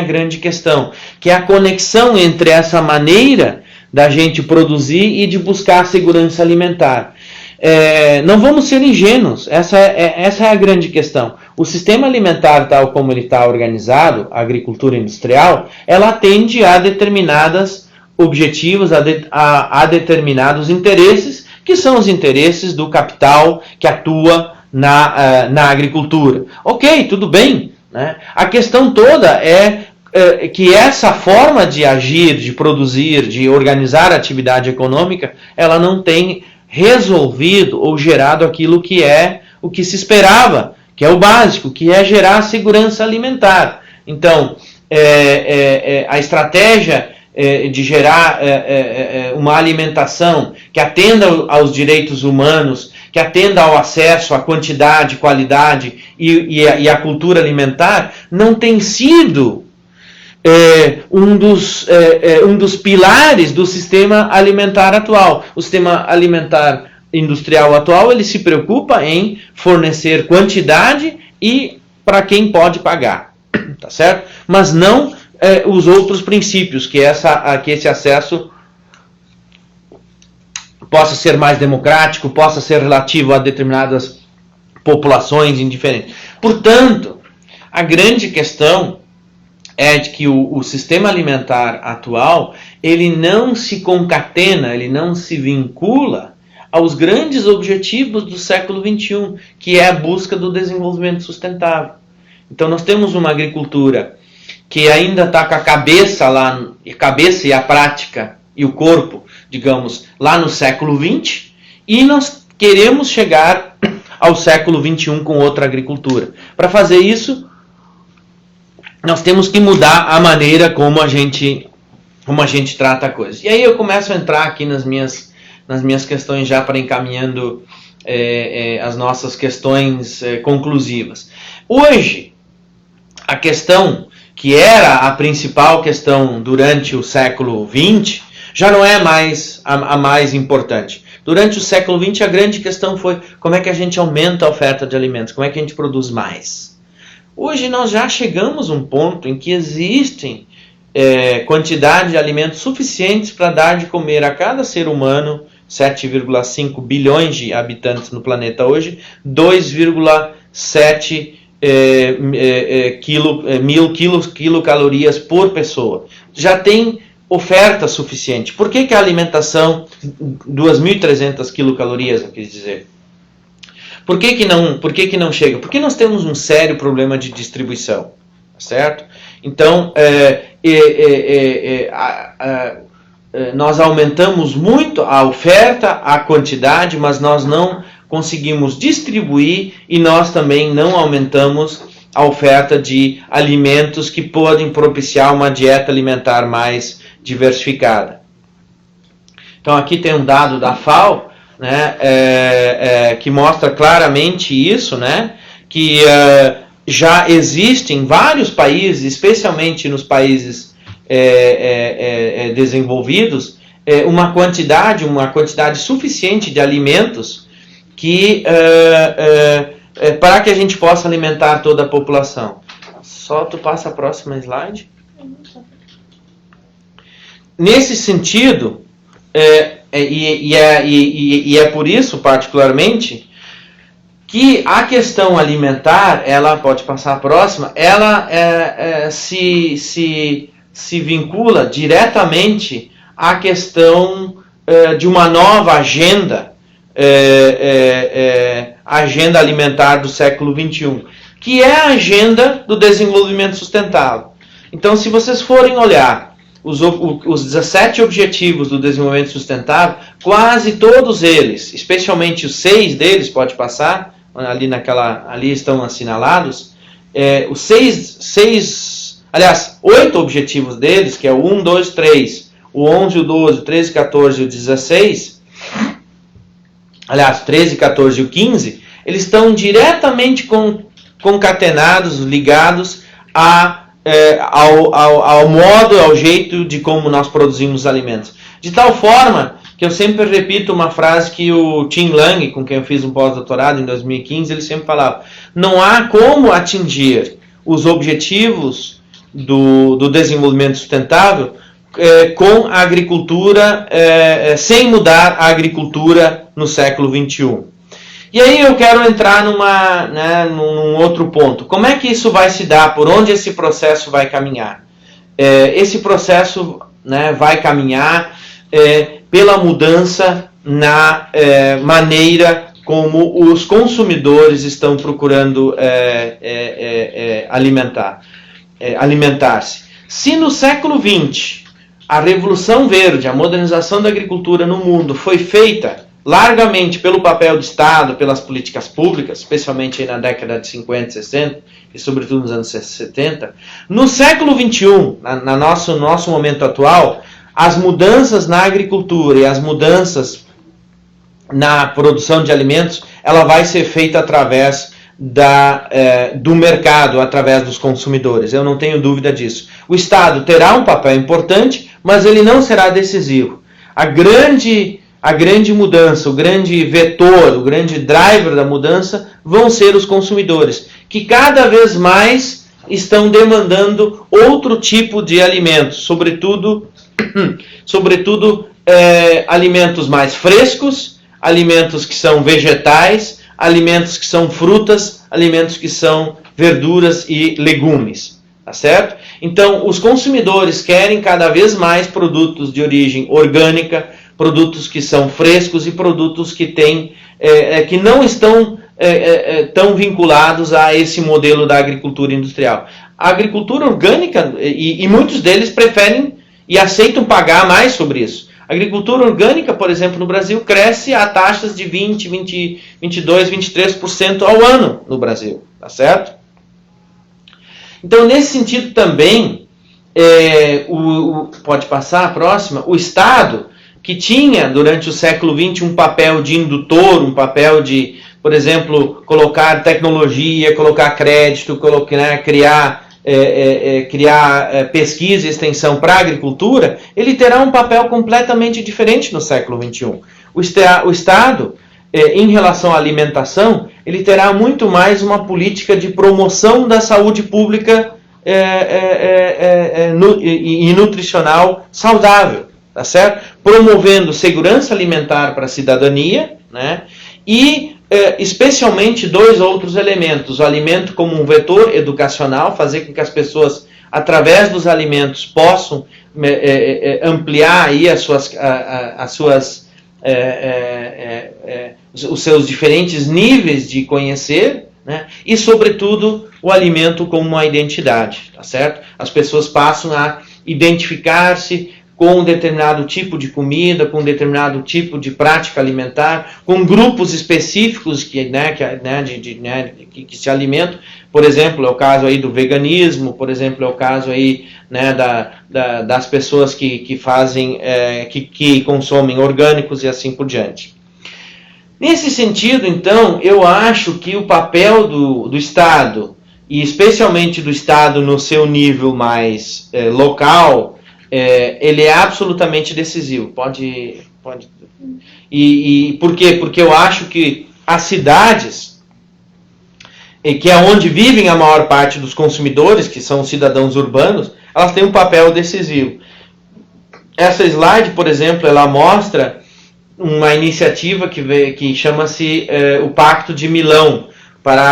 grande questão, que é a conexão entre essa maneira da gente produzir e de buscar a segurança alimentar. Não vamos ser ingênuos, essa é a grande questão. O sistema alimentar, tal como ele está organizado, a agricultura industrial, ela atende a determinados objetivos, a determinados interesses, que são os interesses do capital que atua na agricultura. Ok, tudo bem, né? A questão toda é que essa forma de agir, de produzir, de organizar a atividade econômica, ela não tem resolvido ou gerado aquilo que é o que se esperava, que é o básico, que é gerar segurança alimentar. Então, a estratégia de gerar uma alimentação que atenda aos direitos humanos, que atenda ao acesso, à quantidade, qualidade e à cultura alimentar, não tem sido um dos pilares do sistema alimentar atual. O sistema alimentar industrial atual, ele se preocupa em fornecer quantidade e para quem pode pagar, tá certo? Mas não os outros princípios, que esse acesso possa ser mais democrático, possa ser relativo a determinadas populações indiferentes. Portanto, a grande questão é de que o sistema alimentar atual, ele não se concatena, ele não se vincula aos grandes objetivos do século XXI, que é a busca do desenvolvimento sustentável. Então nós temos uma agricultura que ainda está com a cabeça e a prática e o corpo, digamos, lá no século XX, e nós queremos chegar ao século XXI com outra agricultura. Para fazer isso, nós temos que mudar a maneira como a gente trata a coisa. E aí eu começo a entrar aqui nas minhas questões já para encaminhando as nossas questões conclusivas. Hoje, a questão que era a principal questão durante o século XX, já não é mais a mais importante. Durante o século XX, a grande questão foi como é que a gente aumenta a oferta de alimentos, como é que a gente produz mais. Hoje nós já chegamos a um ponto em que existem quantidade de alimentos suficientes para dar de comer a cada ser humano, 7,5 bilhões de habitantes no planeta hoje, 2,7 mil quilocalorias por pessoa. Já tem oferta suficiente. Por que a alimentação 2.300 quilocalorias, eu quis dizer? Por que não chega? Porque nós temos um sério problema de distribuição, certo? Então, nós aumentamos muito a oferta, a quantidade, mas nós não conseguimos distribuir e nós também não aumentamos a oferta de alimentos que podem propiciar uma dieta alimentar mais diversificada. Então aqui tem um dado da FAO, né, que mostra claramente isso, né, que já existem em vários países, especialmente nos países desenvolvidos, uma quantidade suficiente de alimentos que para que a gente possa alimentar toda a população. Só tu passa a próxima slide. Nesse sentido, é por isso, particularmente, que a questão alimentar, ela pode passar a próxima, ela se vincula diretamente à questão de uma nova agenda, agenda alimentar do século XXI, que é a agenda do desenvolvimento sustentável. Então, se vocês forem olhar os 17 objetivos do desenvolvimento sustentável, quase todos eles, especialmente os 6 deles, pode passar, ali estão assinalados, os 8 objetivos deles, que é o 1, 2, 3, o 11, o 12, o 13, 14 e o 16, aliás, 13, 14 e o 15, eles estão diretamente concatenados, ligados ao modo, ao jeito de como nós produzimos alimentos. De tal forma que eu sempre repito uma frase que o Tim Lang, com quem eu fiz um pós-doutorado em 2015, ele sempre falava: não há como atingir os objetivos do desenvolvimento sustentável com a agricultura, sem mudar a agricultura no século XXI. E aí eu quero entrar num outro ponto. Como é que isso vai se dar? Por onde esse processo vai caminhar? Esse processo vai caminhar pela mudança na maneira como os consumidores estão procurando alimentar-se. Se no século XX a Revolução Verde, a modernização da agricultura no mundo foi feita largamente pelo papel do Estado, pelas políticas públicas, especialmente na década de 50, 60 e sobretudo nos anos 70, no século XXI, no nosso momento atual, as mudanças na agricultura e as mudanças na produção de alimentos, ela vai ser feita através do mercado, através dos consumidores. Eu não tenho dúvida disso. O Estado terá um papel importante, mas ele não será decisivo. A grande mudança, o grande vetor, o grande driver da mudança vão ser os consumidores, que cada vez mais estão demandando outro tipo de alimentos, sobretudo alimentos mais frescos, alimentos que são vegetais, alimentos que são frutas, alimentos que são verduras e legumes, tá certo? Então, os consumidores querem cada vez mais produtos de origem orgânica, produtos que são frescos e produtos que que não estão tão vinculados a esse modelo da agricultura industrial. A agricultura orgânica, e muitos deles preferem e aceitam pagar mais sobre isso. A agricultura orgânica, por exemplo, no Brasil, cresce a taxas de 20, 22, 23% ao ano no Brasil, tá certo? Então, nesse sentido também, pode passar a próxima, o Estado, que tinha durante o século XX um papel de indutor, um papel de, por exemplo, colocar tecnologia, colocar crédito, criar pesquisa e extensão para a agricultura, ele terá um papel completamente diferente no século XXI. O Estado, em relação à alimentação, ele terá muito mais uma política de promoção da saúde pública e nutricional saudável, tá certo? Promovendo segurança alimentar para a cidadania, né? E especialmente 2 outros elementos: o alimento como um vetor educacional, fazer com que as pessoas, através dos alimentos, possam ampliar aí os seus diferentes níveis de conhecer, né? E, sobretudo, o alimento como uma identidade, tá certo? As pessoas passam a identificar-se com um determinado tipo de comida, com um determinado tipo de prática alimentar, com grupos específicos que se alimentam. Por exemplo, é o caso aí do veganismo, por exemplo, é o caso aí, né, das pessoas que fazem, que consomem orgânicos e assim por diante. Nesse sentido, então, eu acho que o papel do Estado, e especialmente do Estado no seu nível mais local, ele é absolutamente decisivo. Pode. E por quê? Porque eu acho que as cidades, e que é onde vivem a maior parte dos consumidores, que são cidadãos urbanos, elas têm um papel decisivo. Essa slide, por exemplo, ela mostra uma iniciativa que chama-se o Pacto de Milão para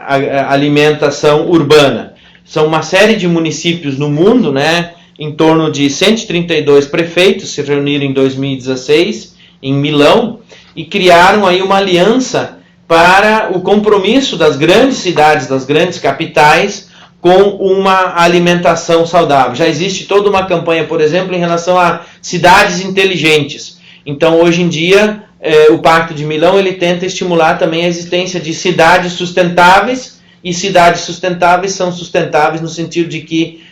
a alimentação urbana. São uma série de municípios no mundo, né? Em torno de 132 prefeitos se reuniram em 2016 em Milão e criaram aí uma aliança para o compromisso das grandes cidades, das grandes capitais, com uma alimentação saudável. Já existe toda uma campanha, por exemplo, em relação a cidades inteligentes. Então, hoje em dia, o Pacto de Milão ele tenta estimular também a existência de cidades sustentáveis, e cidades sustentáveis são sustentáveis no sentido de que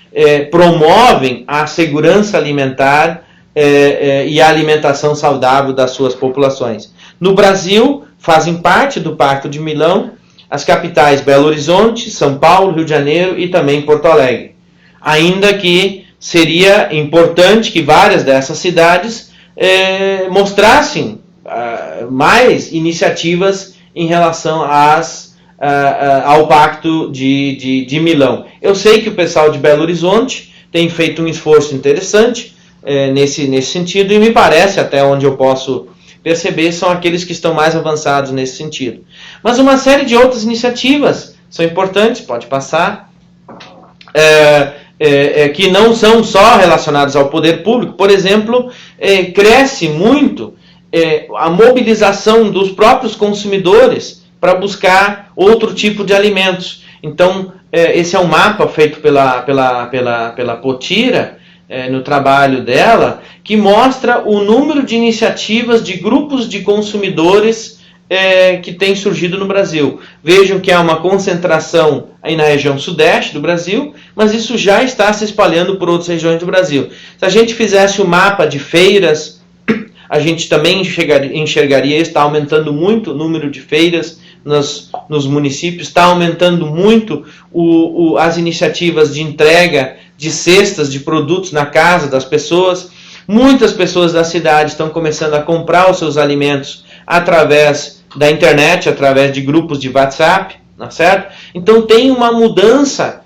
promovem a segurança alimentar e a alimentação saudável das suas populações. No Brasil, fazem parte do Pacto de Milão as capitais Belo Horizonte, São Paulo, Rio de Janeiro e também Porto Alegre. Ainda que seria importante que várias dessas cidades mostrassem mais iniciativas em relação ao Pacto de Milão. Eu sei que o pessoal de Belo Horizonte tem feito um esforço interessante nesse sentido, e me parece, até onde eu posso perceber, são aqueles que estão mais avançados nesse sentido. Mas uma série de outras iniciativas são importantes, pode passar, que não são só relacionadas ao poder público. Por exemplo, cresce muito a mobilização dos próprios consumidores para buscar outro tipo de alimentos. Então, esse é um mapa feito pela Potira, no trabalho dela, que mostra o número de iniciativas de grupos de consumidores que tem surgido no Brasil. Vejam que há uma concentração aí na região sudeste do Brasil, mas isso já está se espalhando por outras regiões do Brasil. Se a gente fizesse um mapa de feiras, a gente também enxergaria, está aumentando muito o número de feiras nos municípios, está aumentando muito as iniciativas de entrega de cestas de produtos na casa das pessoas. Muitas pessoas da cidade estão começando a comprar os seus alimentos através da internet, através de grupos de WhatsApp, não é certo? Então tem uma mudança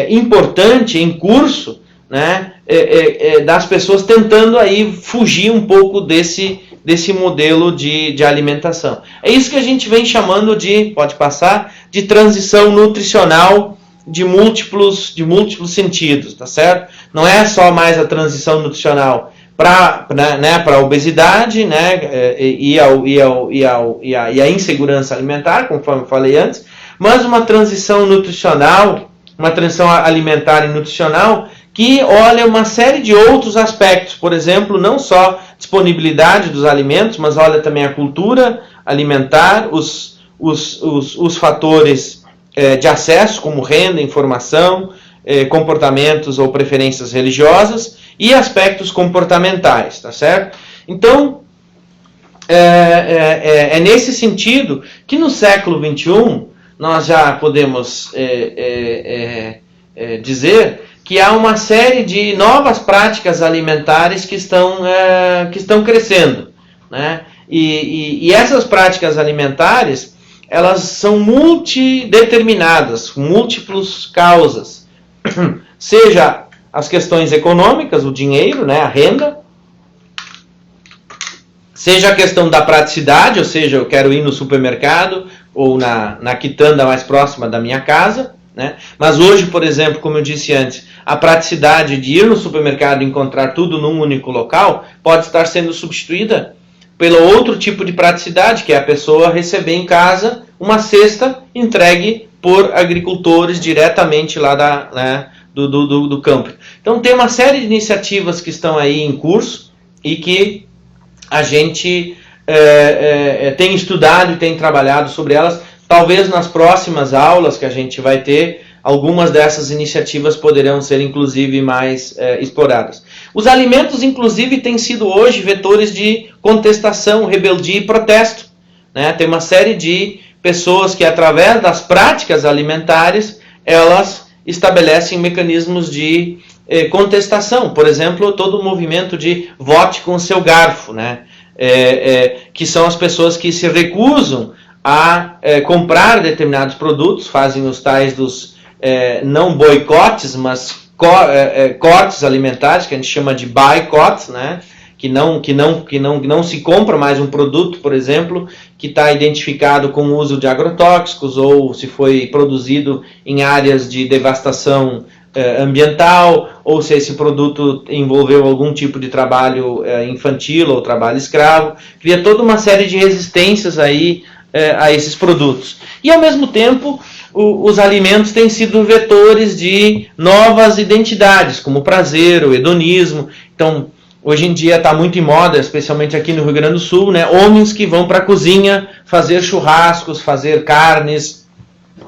importante em curso, né, das pessoas tentando aí fugir um pouco desse modelo de alimentação. É isso que a gente vem chamando pode passar, de transição nutricional de múltiplos sentidos, tá certo? Não é só mais a transição nutricional para a obesidade, né, e a insegurança alimentar, conforme eu falei antes, mas uma transição nutricional, uma transição alimentar e nutricional que olha uma série de outros aspectos, por exemplo, não só disponibilidade dos alimentos, mas olha também a cultura alimentar, os fatores de acesso, como renda, informação, comportamentos ou preferências religiosas e aspectos comportamentais, tá certo? Então, é nesse sentido que no século XXI nós já podemos dizer que há uma série de novas práticas alimentares que estão crescendo, né? E essas práticas alimentares, elas são multideterminadas, múltiplas causas, seja as questões econômicas, o dinheiro, né, a renda, seja a questão da praticidade, ou seja, eu quero ir no supermercado ou na quitanda mais próxima da minha casa, né? Mas hoje, por exemplo, como eu disse antes, a praticidade de ir no supermercado e encontrar tudo num único local pode estar sendo substituída pelo outro tipo de praticidade, que é a pessoa receber em casa uma cesta entregue por agricultores diretamente lá do campo. Então tem uma série de iniciativas que estão aí em curso e que a gente tem estudado e tem trabalhado sobre elas. Talvez nas próximas aulas que a gente vai ter, algumas dessas iniciativas poderão ser inclusive mais exploradas. Os alimentos, inclusive, têm sido hoje vetores de contestação, rebeldia e protesto, né? Tem uma série de pessoas que, através das práticas alimentares, elas estabelecem mecanismos de contestação. Por exemplo, todo o movimento de vote com o seu garfo, né? Que são as pessoas que se recusam a comprar determinados produtos, fazem os tais dos não boicotes, mas cortes alimentares, que a gente chama de boicots, né? Que não se compra mais um produto, por exemplo, que está identificado com o uso de agrotóxicos ou se foi produzido em áreas de devastação ambiental, ou se esse produto envolveu algum tipo de trabalho infantil ou trabalho escravo. Cria toda uma série de resistências aí a esses produtos. E ao mesmo tempo, os alimentos têm sido vetores de novas identidades, como o prazer, o hedonismo. Então, hoje em dia está muito em moda, especialmente aqui no Rio Grande do Sul, né, homens que vão para a cozinha fazer churrascos, fazer carnes,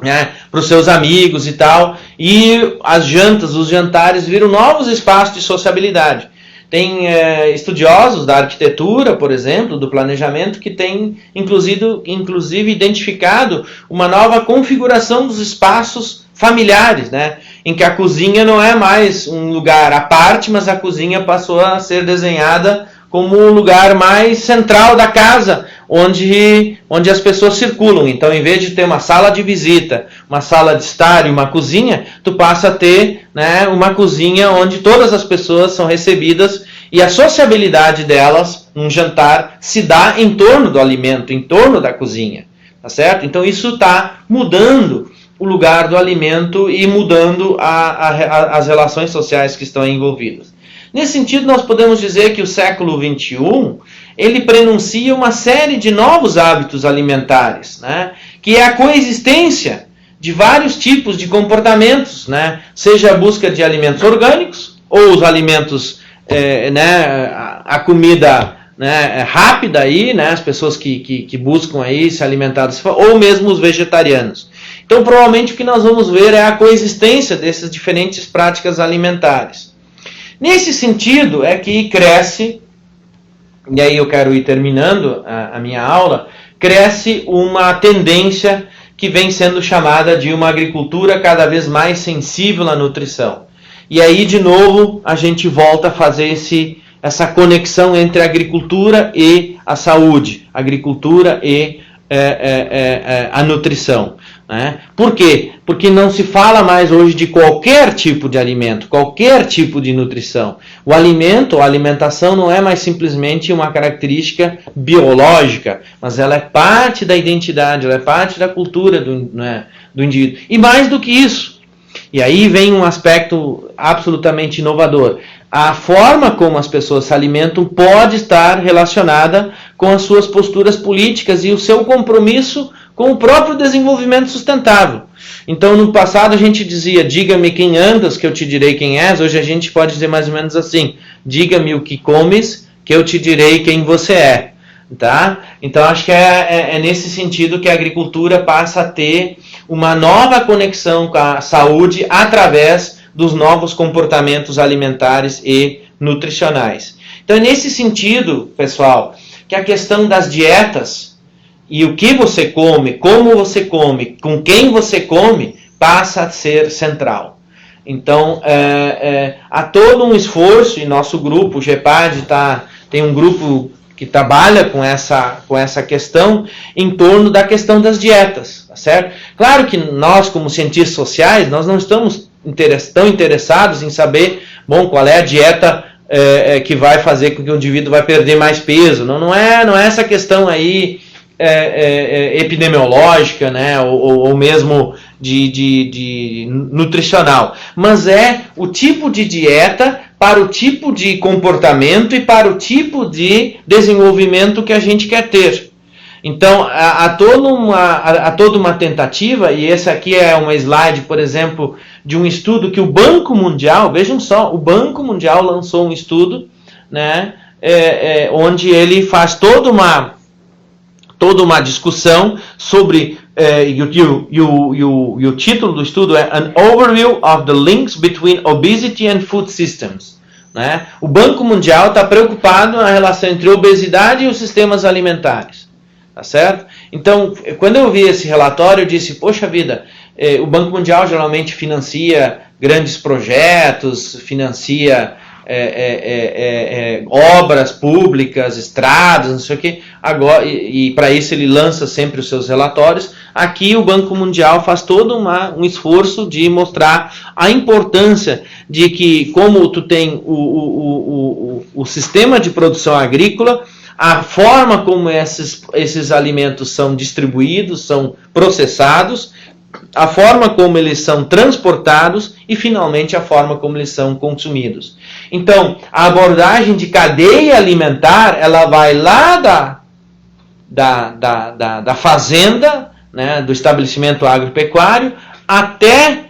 né, para os seus amigos e tal. E as jantas, os jantares viram novos espaços de sociabilidade. Tem estudiosos da arquitetura, por exemplo, do planejamento, que têm inclusive identificado uma nova configuração dos espaços familiares, né? Em que a cozinha não é mais um lugar à parte, mas a cozinha passou a ser desenhada como o lugar mais central da casa, onde as pessoas circulam. Então, em vez de ter uma sala de visita, uma sala de estar e uma cozinha, tu passa a ter, né, uma cozinha onde todas as pessoas são recebidas e a sociabilidade delas, num jantar, se dá em torno do alimento, em torno da cozinha. Tá certo? Então, isso está mudando o lugar do alimento e mudando as relações sociais que estão envolvidas. Nesse sentido, nós podemos dizer que o século XXI, ele prenuncia uma série de novos hábitos alimentares, né? Que é a coexistência de vários tipos de comportamentos, né? Seja a busca de alimentos orgânicos, ou os alimentos, a comida, né, rápida, aí, né? As pessoas que buscam aí se alimentar, ou mesmo os vegetarianos. Então, provavelmente, o que nós vamos ver é a coexistência dessas diferentes práticas alimentares. Nesse sentido, é que cresce, e aí eu quero ir terminando a minha aula, cresce uma tendência que vem sendo chamada de uma agricultura cada vez mais sensível à nutrição. E aí, de novo, a gente volta a fazer essa conexão entre a agricultura e a saúde, agricultura e a nutrição. Né? Por quê? Porque não se fala mais hoje de qualquer tipo de alimento, qualquer tipo de nutrição. O alimento, a alimentação não é mais simplesmente uma característica biológica, mas ela é parte da identidade, ela é parte da cultura do indivíduo. E mais do que isso, e aí vem um aspecto absolutamente inovador. A forma como as pessoas se alimentam pode estar relacionada com as suas posturas políticas e o seu compromisso com o próprio desenvolvimento sustentável. Então, no passado a gente dizia, diga-me quem andas, que eu te direi quem és. Hoje a gente pode dizer mais ou menos assim, diga-me o que comes, que eu te direi quem você é. Tá? Então, acho que é nesse sentido que a agricultura passa a ter uma nova conexão com a saúde através dos novos comportamentos alimentares e nutricionais. Então, é nesse sentido, pessoal, que a questão das dietas e o que você come, como você come, com quem você come, passa a ser central. Então, há todo um esforço, e nosso grupo, o GEPAD, tem um grupo que trabalha com essa questão, em torno da questão das dietas, tá certo? Claro que nós, como cientistas sociais, nós não estamos tão interessados em saber, qual é a dieta que vai fazer com que o indivíduo vai perder mais peso. Não é essa questão aí epidemiológica, né, ou mesmo de nutricional, mas é o tipo de dieta para o tipo de comportamento e para o tipo de desenvolvimento que a gente quer ter. Então, há toda uma tentativa, e esse aqui é uma slide, por exemplo, de um estudo que o Banco Mundial, vejam só, o Banco Mundial lançou um estudo, né, onde ele faz toda uma discussão sobre, e o título do estudo é An Overview of the Links Between Obesity and Food Systems. Né? O Banco Mundial está preocupado na relação entre obesidade e os sistemas alimentares. Tá certo? Então, quando eu vi esse relatório, eu disse, poxa vida, o Banco Mundial geralmente financia grandes projetos, financia obras públicas, estradas, não sei o que, agora, e para isso ele lança sempre os seus relatórios. Aqui o Banco Mundial faz todo um esforço de mostrar a importância de que, como tu tem o sistema de produção agrícola, a forma como esses alimentos são distribuídos, são processados, a forma como eles são transportados e, finalmente, a forma como eles são consumidos. Então, a abordagem de cadeia alimentar, ela vai lá da fazenda, né, do estabelecimento agropecuário, até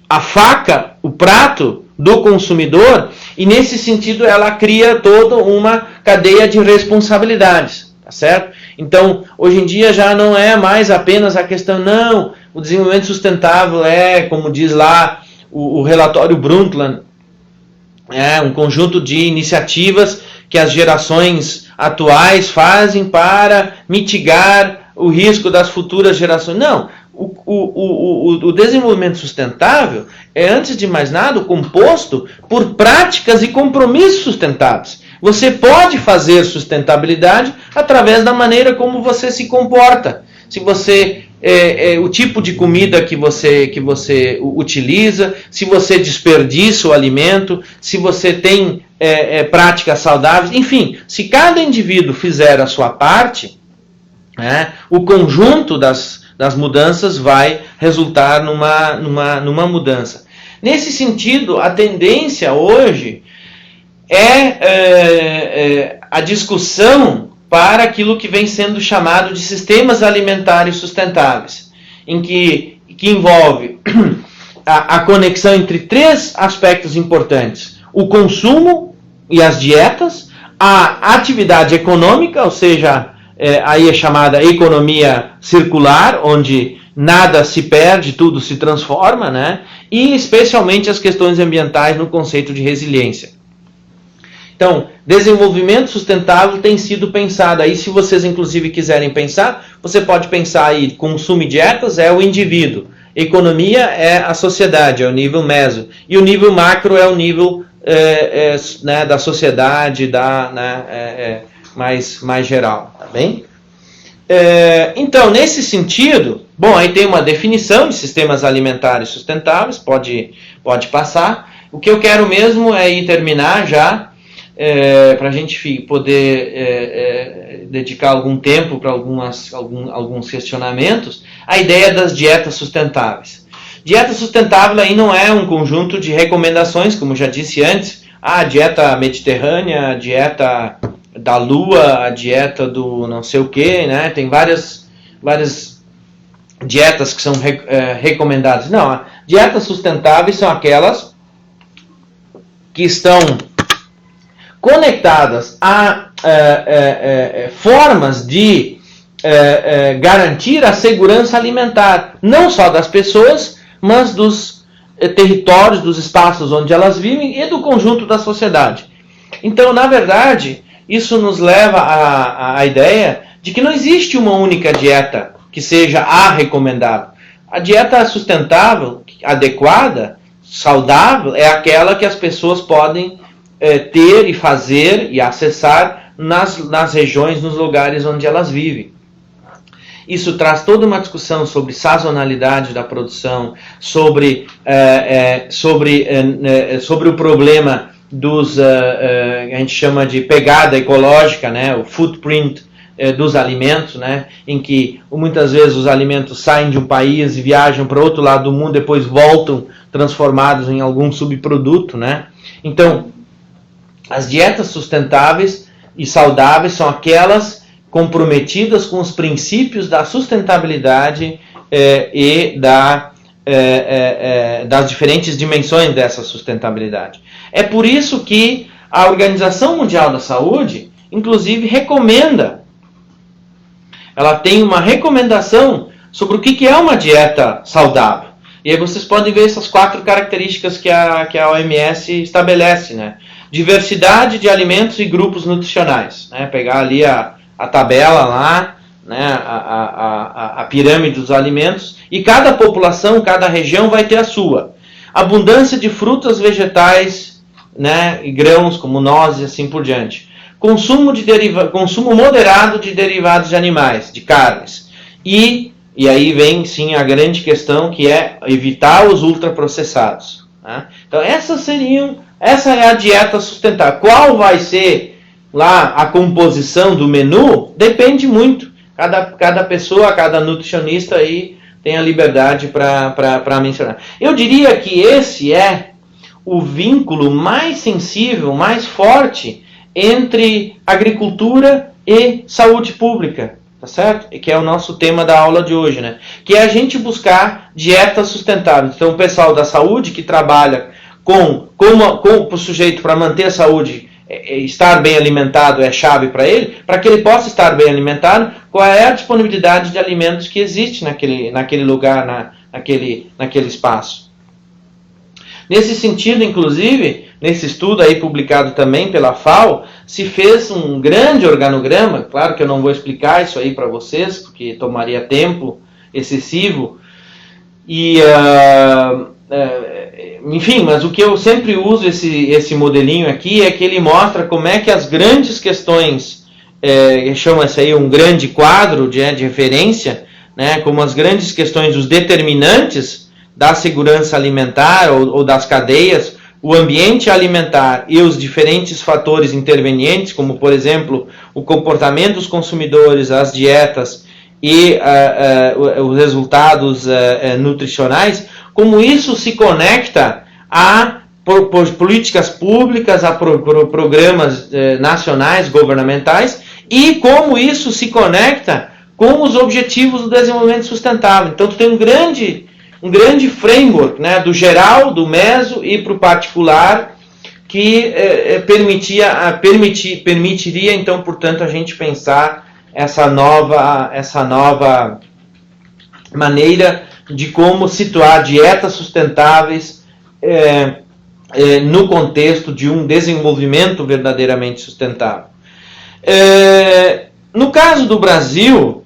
a faca, o prato do consumidor, e nesse sentido ela cria toda uma cadeia de responsabilidades, tá certo? Então, hoje em dia já não é mais apenas a questão, não, o desenvolvimento sustentável é, como diz lá o relatório Brundtland, um conjunto de iniciativas que as gerações atuais fazem para mitigar o risco das futuras gerações. Não, o desenvolvimento sustentável é, antes de mais nada, composto por práticas e compromissos sustentáveis. Você pode fazer sustentabilidade através da maneira como você se comporta. Se você o tipo de comida que você utiliza, se você desperdiça o alimento, se você tem práticas saudáveis, enfim, se cada indivíduo fizer a sua parte, o conjunto das mudanças vai resultar numa mudança. Nesse sentido, a tendência hoje é a discussão para aquilo que vem sendo chamado de sistemas alimentares sustentáveis, em que envolve a conexão entre três aspectos importantes: o consumo e as dietas, a atividade econômica, ou seja, aí é chamada economia circular, onde nada se perde, tudo se transforma, né? E especialmente as questões ambientais no conceito de resiliência. Então, desenvolvimento sustentável tem sido pensado. Aí, se vocês inclusive quiserem pensar, você pode pensar aí, consumo e dietas é o indivíduo, economia é a sociedade, é o nível meso, e o nível macro é o nível né, da sociedade, mais geral, tá bem? Então, nesse sentido, bom, aí tem uma definição de sistemas alimentares sustentáveis, pode passar. O que eu quero mesmo é ir terminar já, para a gente poder dedicar algum tempo para alguns questionamentos, a ideia das dietas sustentáveis. Dieta sustentável aí não é um conjunto de recomendações, como já disse antes, a dieta mediterrânea, a dieta da lua, a dieta do não sei o que, né? Tem várias dietas que são recomendadas. Não, dietas sustentáveis são aquelas que estão conectadas a formas de garantir a segurança alimentar, não só das pessoas, mas dos territórios, dos espaços onde elas vivem e do conjunto da sociedade. Então, na verdade, isso nos leva à ideia de que não existe uma única dieta que seja a recomendável. A dieta sustentável, adequada, saudável, é aquela que as pessoas podem ter e fazer e acessar nas regiões, nos lugares onde elas vivem. Isso traz toda uma discussão sobre sazonalidade da produção, sobre o problema a gente chama de pegada ecológica, né, o footprint dos alimentos, né, em que muitas vezes os alimentos saem de um país e viajam para outro lado do mundo, depois voltam transformados em algum subproduto, né. Então, as dietas sustentáveis e saudáveis são aquelas comprometidas com os princípios da sustentabilidade e das diferentes dimensões dessa sustentabilidade. É por isso que a Organização Mundial da Saúde, inclusive, recomenda. Ela tem uma recomendação sobre o que é uma dieta saudável. E aí vocês podem ver essas 4 características que a OMS estabelece, né? Diversidade de alimentos e grupos nutricionais. Né? Pegar ali a tabela lá, né? a pirâmide dos alimentos, e cada população, cada região vai ter a sua. Abundância de frutas, vegetais, né, e grãos como nozes e assim por diante. Consumo moderado de derivados de animais, de carnes. E aí vem sim a grande questão, que é evitar os ultraprocessados. Né? Então essa é a dieta sustentável. Qual vai ser lá a composição do menu? Depende muito. Cada pessoa, cada nutricionista aí tem a liberdade para mencionar. Eu diria que esse é o vínculo mais sensível, mais forte entre agricultura e saúde pública, tá certo? Que é o nosso tema da aula de hoje, né? Que é a gente buscar dietas sustentáveis. Então, o pessoal da saúde que trabalha com o sujeito para manter a saúde, estar bem alimentado é chave para ele, para que ele possa estar bem alimentado, qual é a disponibilidade de alimentos que existe naquele lugar, naquele espaço. Nesse sentido, inclusive, nesse estudo aí publicado também pela FAO, se fez um grande organograma. Claro que eu não vou explicar isso aí para vocês, porque tomaria tempo excessivo. Enfim, mas o que eu sempre uso esse modelinho aqui é que ele mostra como é que as grandes questões, chama-se aí um grande quadro de referência, né, como as grandes questões, os determinantes da segurança alimentar ou das cadeias, o ambiente alimentar e os diferentes fatores intervenientes, como por exemplo o comportamento dos consumidores, as dietas e os resultados nutricionais, como isso se conecta a políticas públicas, a programas nacionais, governamentais, e como isso se conecta com os objetivos do desenvolvimento sustentável. Então, tu tem um grande framework, né, do geral, do meso e para o particular, que permitiria, então, portanto, a gente pensar essa nova maneira de como situar dietas sustentáveis no contexto de um desenvolvimento verdadeiramente sustentável. No caso do Brasil,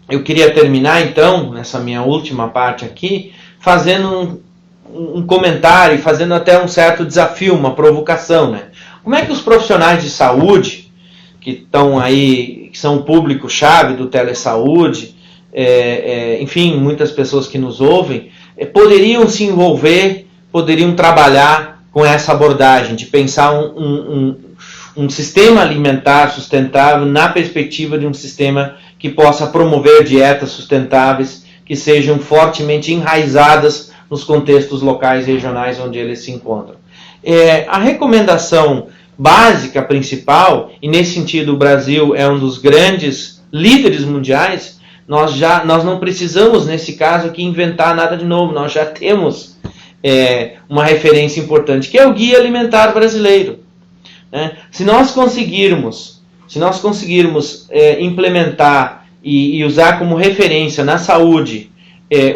eu queria terminar, então, nessa minha última parte aqui, fazendo um comentário, fazendo até um certo desafio, uma provocação, né? Como é que os profissionais de saúde, que estão aí, que são o público-chave do Telesaúde, enfim, muitas pessoas que nos ouvem, poderiam se envolver, poderiam trabalhar com essa abordagem, de pensar um sistema alimentar sustentável na perspectiva de um sistema que possa promover dietas sustentáveis que sejam fortemente enraizadas nos contextos locais e regionais onde eles se encontram. A recomendação básica, principal, e nesse sentido o Brasil é um dos grandes líderes mundiais, nós não precisamos, nesse caso aqui, inventar nada de novo, nós já temos uma referência importante, que é o Guia Alimentar Brasileiro. Né? Se nós conseguirmos implementar e usar como referência na saúde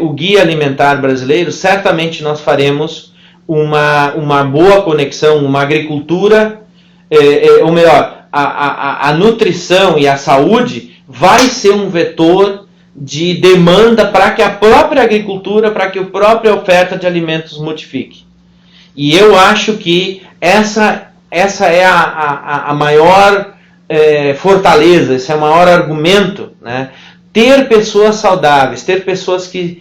o Guia Alimentar Brasileiro, certamente nós faremos uma boa conexão, uma agricultura, ou melhor, a nutrição e a saúde vai ser um vetor de demanda para que a própria agricultura, para que a própria oferta de alimentos modifique. E eu acho que essa é a maior fortaleza, esse é o maior argumento, né? Ter pessoas saudáveis, ter pessoas que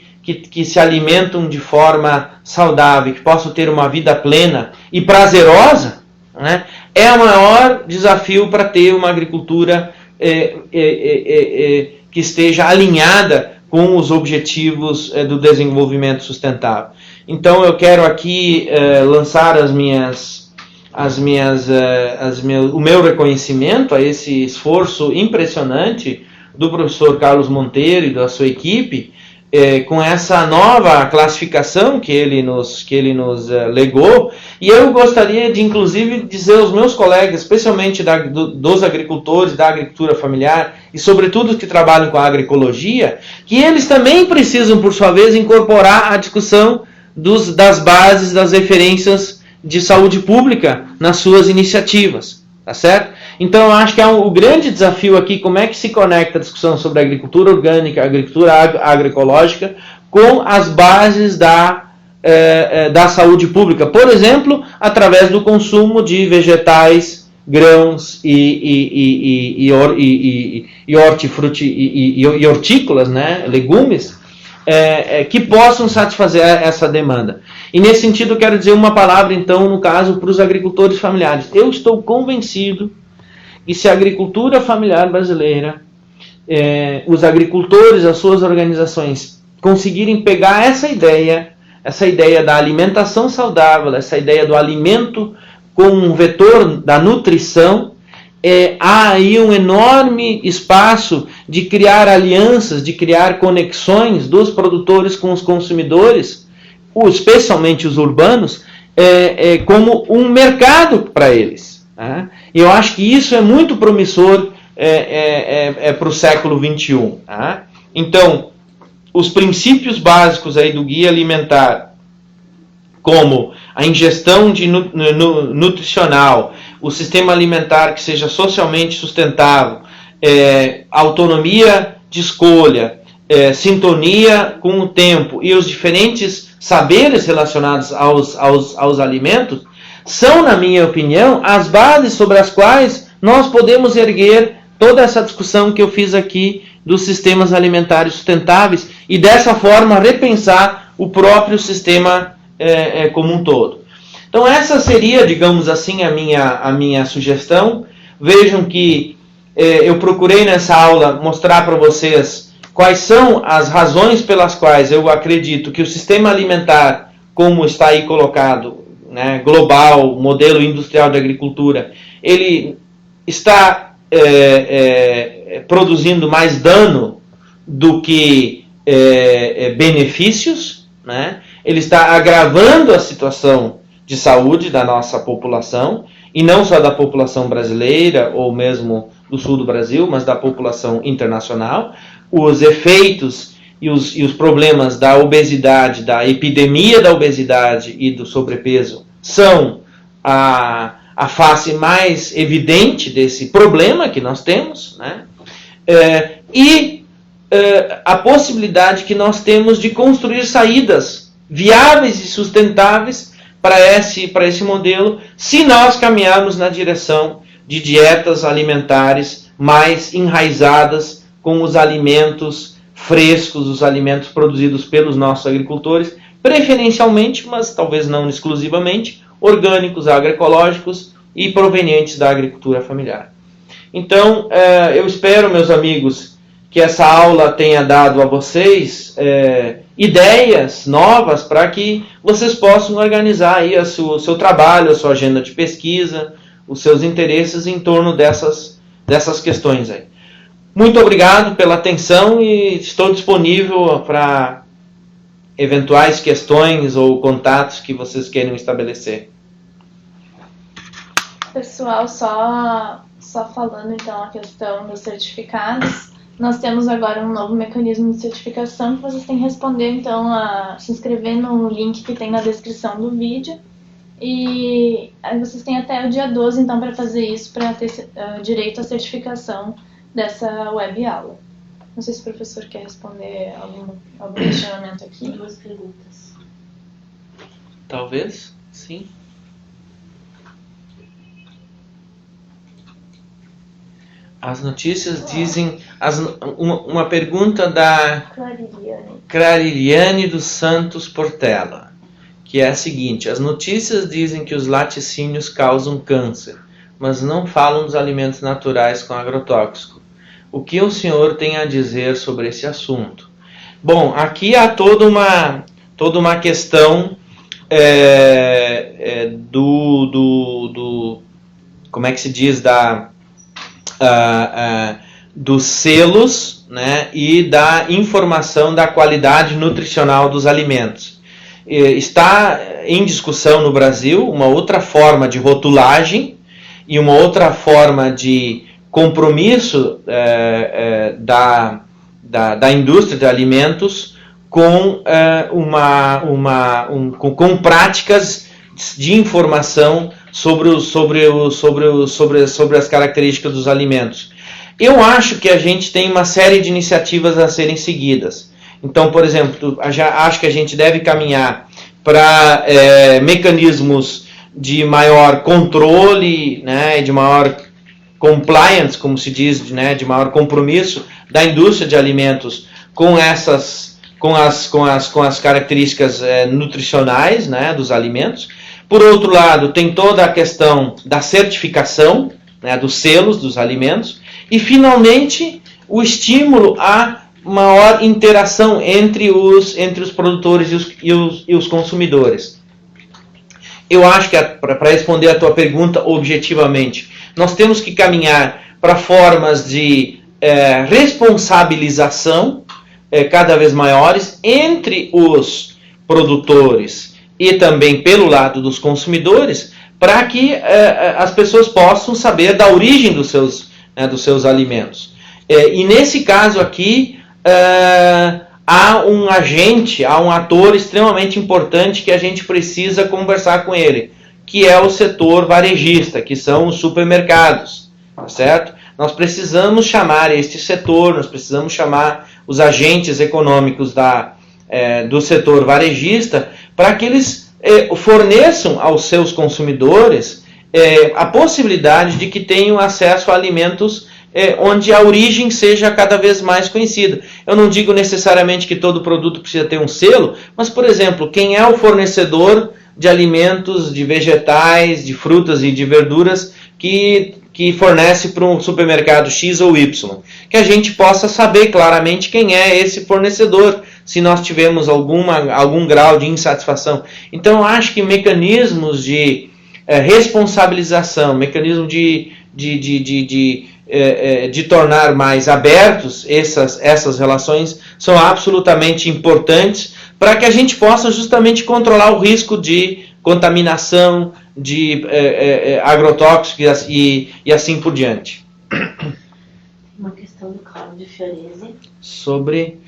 se alimentam de forma saudável, que possam ter uma vida plena e prazerosa, né? É o maior desafio para ter uma agricultura que esteja alinhada com os objetivos do desenvolvimento sustentável. Então eu quero aqui lançar o meu reconhecimento a esse esforço impressionante do professor Carlos Monteiro e da sua equipe, com essa nova classificação que ele nos legou. E eu gostaria de, inclusive, dizer aos meus colegas, especialmente dos agricultores, da agricultura familiar, e sobretudo os que trabalham com a agroecologia, que eles também precisam, por sua vez, incorporar a discussão das bases, das referências de saúde pública nas suas iniciativas, tá certo? Então eu acho que o grande desafio aqui, como é que se conecta a discussão sobre a agricultura orgânica, a agricultura agroecológica, com as bases da da saúde pública, por exemplo, através do consumo de vegetais, grãos e hortícolas, né, legumes, que possam satisfazer essa demanda. E nesse sentido eu quero dizer uma palavra, então, no caso, para os agricultores familiares. Eu estou convencido que se a agricultura familiar brasileira, os agricultores, as suas organizações, conseguirem pegar essa ideia da alimentação saudável, essa ideia do alimento como um vetor da nutrição, há aí um enorme espaço de criar alianças, de criar conexões dos produtores com os consumidores, especialmente os urbanos, como um mercado para eles. Né? E eu acho que isso é muito promissor para o século XXI. Tá? Então, os princípios básicos aí do guia alimentar, como a ingestão nutricional, o sistema alimentar que seja socialmente sustentável, autonomia de escolha, sintonia com o tempo e os diferentes saberes relacionados aos alimentos, são, na minha opinião, as bases sobre as quais nós podemos erguer toda essa discussão que eu fiz aqui dos sistemas alimentares sustentáveis e dessa forma repensar o próprio sistema como um todo. Então essa seria, digamos assim, a minha sugestão. Vejam que eu procurei nessa aula mostrar para vocês quais são as razões pelas quais eu acredito que o sistema alimentar, como está aí colocado, né, global, modelo industrial de agricultura, ele está produzindo mais dano do que benefícios, né? Ele está agravando a situação de saúde da nossa população, e não só da população brasileira, ou mesmo do sul do Brasil, mas da população internacional. Os efeitos e os problemas da obesidade, da epidemia da obesidade e do sobrepeso são a face mais evidente desse problema que nós temos, né? A possibilidade que nós temos de construir saídas viáveis e sustentáveis para esse modelo, se nós caminharmos na direção de dietas alimentares mais enraizadas com os alimentos frescos, os alimentos produzidos pelos nossos agricultores, preferencialmente, mas talvez não exclusivamente, orgânicos, agroecológicos e provenientes da agricultura familiar. Então, eu espero, meus amigos, que essa aula tenha dado a vocês ideias novas para que vocês possam organizar aí o seu trabalho, a sua agenda de pesquisa, os seus interesses em torno dessas questões aí. Muito obrigado pela atenção e estou disponível para eventuais questões ou contatos que vocês queiram estabelecer. Pessoal, só falando então a questão dos certificados, nós temos agora um novo mecanismo de certificação que vocês têm que responder, então, a se inscrever no link que tem na descrição do vídeo. E aí vocês têm até o dia 12, então, para fazer isso, para ter direito à certificação dessa web aula. Não sei se o professor quer responder algum questionamento aqui. 2 perguntas. Talvez, sim. As notícias dizem... uma pergunta da Clariliane dos Santos Portela, que é a seguinte: as notícias dizem que os laticínios causam câncer, mas não falam dos alimentos naturais com agrotóxico. O que o senhor tem a dizer sobre esse assunto? Bom, aqui há toda uma questão como é que se diz, dos selos, né, e da informação da qualidade nutricional dos alimentos. Está em discussão no Brasil uma outra forma de rotulagem e uma outra forma de compromisso da indústria de alimentos com, com práticas de informação sobre as características dos alimentos. Eu acho que a gente tem uma série de iniciativas a serem seguidas. Então, por exemplo, acho que a gente deve caminhar para mecanismos de maior controle, né, de maior compliance, como se diz, né, de maior compromisso da indústria de alimentos com as características nutricionais, né, dos alimentos. Por outro lado, tem toda a questão da certificação, né, dos selos dos alimentos. E, finalmente, o estímulo a maior interação entre os produtores e os consumidores. Eu acho que, para responder a tua pergunta objetivamente, nós temos que caminhar para formas de responsabilização cada vez maiores entre os produtores e também pelo lado dos consumidores, para que as pessoas possam saber da origem dos seus alimentos. E nesse caso aqui, há um agente, há um ator extremamente importante que a gente precisa conversar com ele, que é o setor varejista, que são os supermercados, tá certo? Nós precisamos chamar este setor, nós precisamos chamar os agentes econômicos do setor varejista para que eles forneçam aos seus consumidores a possibilidade de que tenham acesso a alimentos onde a origem seja cada vez mais conhecida. Eu não digo necessariamente que todo produto precisa ter um selo, mas, por exemplo, quem é o fornecedor de alimentos, de vegetais, de frutas e de verduras que fornece para um supermercado X ou Y. Que a gente possa saber claramente quem é esse fornecedor, se nós tivermos algum grau de insatisfação. Então, eu acho que mecanismos de responsabilização, mecanismo de tornar mais abertos essas relações são absolutamente importantes para que a gente possa justamente controlar o risco de contaminação, de agrotóxicos e assim por diante. Uma questão do Cláudio Fiorese. Sobre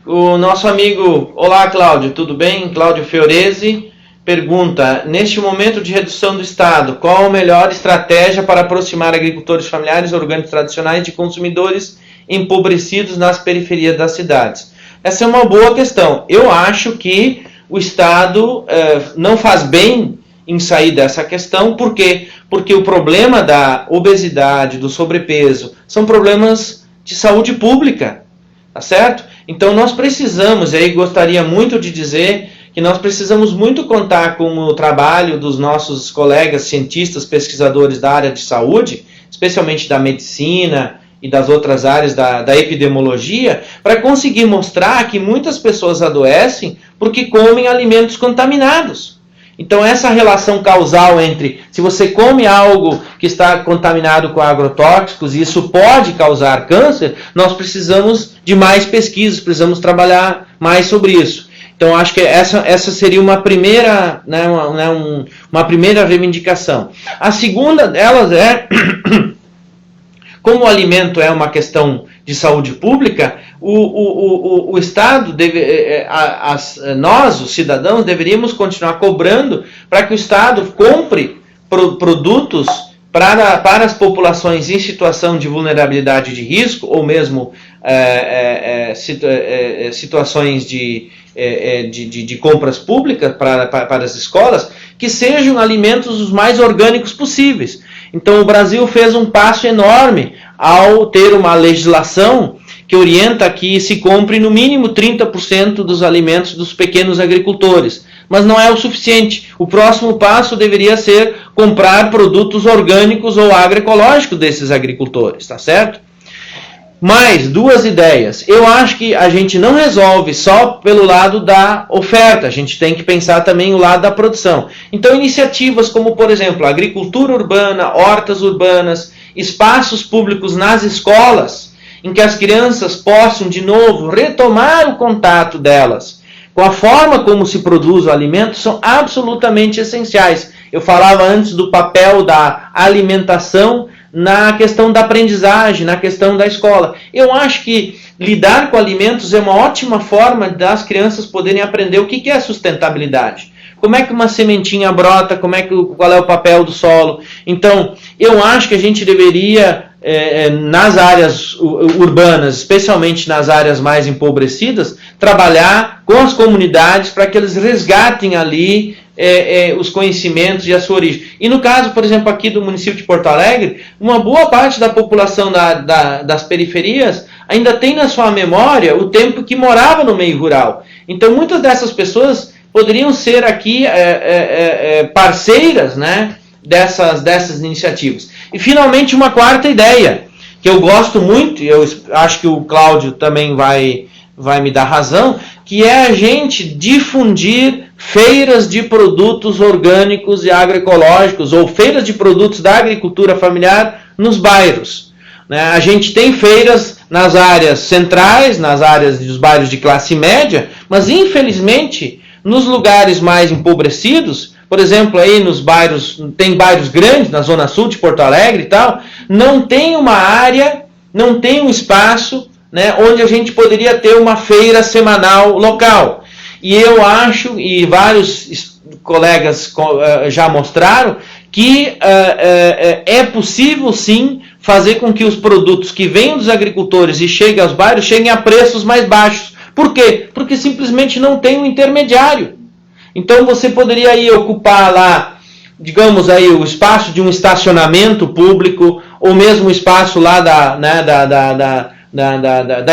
o nosso amigo... Olá, Cláudio, tudo bem? Cláudio Fiorese pergunta: neste momento de redução do Estado, qual a melhor estratégia para aproximar agricultores familiares orgânicos tradicionais de consumidores empobrecidos nas periferias das cidades? Essa é uma boa questão. Eu acho que o Estado não faz bem em sair dessa questão. Por quê? Porque o problema da obesidade, do sobrepeso, são problemas de saúde pública, tá certo? Então nós precisamos, e aí gostaria muito de dizer que nós precisamos muito contar com o trabalho dos nossos colegas cientistas, pesquisadores da área de saúde, especialmente da medicina e das outras áreas da epidemiologia, para conseguir mostrar que muitas pessoas adoecem porque comem alimentos contaminados. Então essa relação causal entre, se você come algo que está contaminado com agrotóxicos e isso pode causar câncer, nós precisamos de mais pesquisas, precisamos trabalhar mais sobre isso. Então acho que essa seria uma primeira, uma primeira reivindicação. A segunda delas é, como o alimento é uma questão de saúde pública, o Estado, nós, os cidadãos, deveríamos continuar cobrando para que o Estado compre produtos para as populações em situação de vulnerabilidade de risco, ou mesmo situações de compras públicas para as escolas, que sejam alimentos os mais orgânicos possíveis. Então o Brasil fez um passo enorme ao ter uma legislação que orienta que se compre no mínimo 30% dos alimentos dos pequenos agricultores. Mas não é o suficiente. O próximo passo deveria ser comprar produtos orgânicos ou agroecológicos desses agricultores, tá certo? Mais duas ideias. Eu acho que a gente não resolve só pelo lado da oferta, a gente tem que pensar também o lado da produção. Então iniciativas como, por exemplo, agricultura urbana, hortas urbanas, espaços públicos nas escolas, em que as crianças possam de novo retomar o contato delas com a forma como se produz o alimento, são absolutamente essenciais. Eu falava antes do papel da alimentação na questão da aprendizagem, na questão da escola. Eu acho que lidar com alimentos é uma ótima forma das crianças poderem aprender o que é sustentabilidade. Como é que uma sementinha brota, qual é o papel do solo. Então, eu acho que a gente deveria, nas áreas urbanas, especialmente nas áreas mais empobrecidas, trabalhar com as comunidades para que eles resgatem ali os conhecimentos e a sua origem. E no caso, por exemplo, aqui do município de Porto Alegre, uma boa parte da população das periferias ainda tem na sua memória o tempo que morava no meio rural. Então, muitas dessas pessoas poderiam ser aqui parceiras, né, dessas iniciativas. E, finalmente, uma quarta ideia, que eu gosto muito, e eu acho que o Cláudio também vai me dar razão, que é a gente difundir feiras de produtos orgânicos e agroecológicos, ou feiras de produtos da agricultura familiar nos bairros. Né? A gente tem feiras nas áreas centrais, nas áreas dos bairros de classe média, mas infelizmente nos lugares mais empobrecidos, por exemplo, aí nos bairros, tem bairros grandes, na zona sul de Porto Alegre e tal, não tem uma área, não tem um espaço, né, onde a gente poderia ter uma feira semanal local. E eu acho, e vários colegas já mostraram, que é possível sim fazer com que os produtos que vêm dos agricultores e cheguem aos bairros cheguem a preços mais baixos. Por quê? Porque simplesmente não tem um intermediário. Então você poderia aí ocupar lá, digamos aí, o espaço de um estacionamento público, ou mesmo o espaço lá da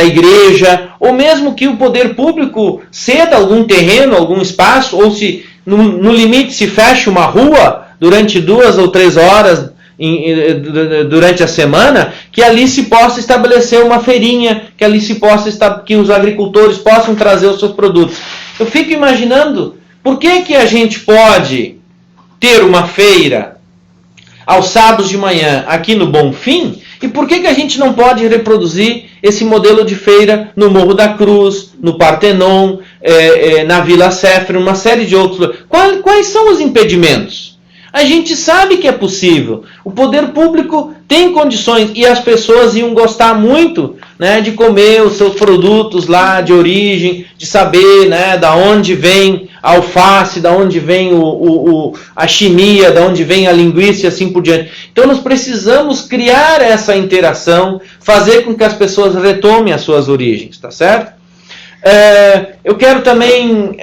igreja, ou mesmo que o poder público ceda algum terreno, algum espaço, ou se no limite se feche uma rua durante 2 ou 3 horas durante a semana, que ali se possa estabelecer uma feirinha, que ali se possa que os agricultores possam trazer os seus produtos. Eu fico imaginando, por que a gente pode ter uma feira aos sábados de manhã aqui no Bonfim, e por que a gente não pode reproduzir esse modelo de feira no Morro da Cruz, no Partenon, na Vila Sefra, uma série de outros. Quais são os impedimentos? A gente sabe que é possível. O poder público tem condições e as pessoas iam gostar muito, né, de comer os seus produtos lá de origem, de saber, né, da onde vem a alface, da onde vem a chimia, da onde vem a linguiça e assim por diante. Então nós precisamos criar essa interação, fazer com que as pessoas retomem as suas origens, tá certo? Eu quero também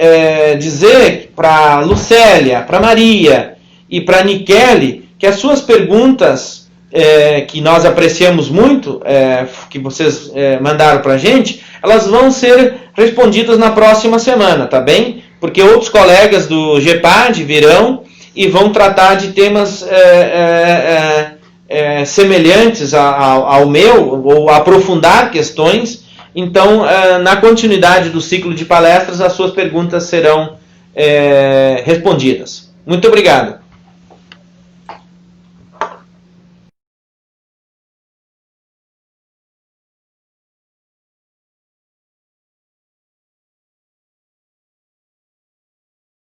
dizer para Lucélia, para Maria e para Nikele que as suas perguntas, que nós apreciamos muito, que vocês mandaram para a gente, elas vão ser respondidas na próxima semana, tá bem? Porque outros colegas do GEPAD virão e vão tratar de temas semelhantes ao meu, ou aprofundar questões. Então, na continuidade do ciclo de palestras, as suas perguntas serão respondidas. Muito obrigado.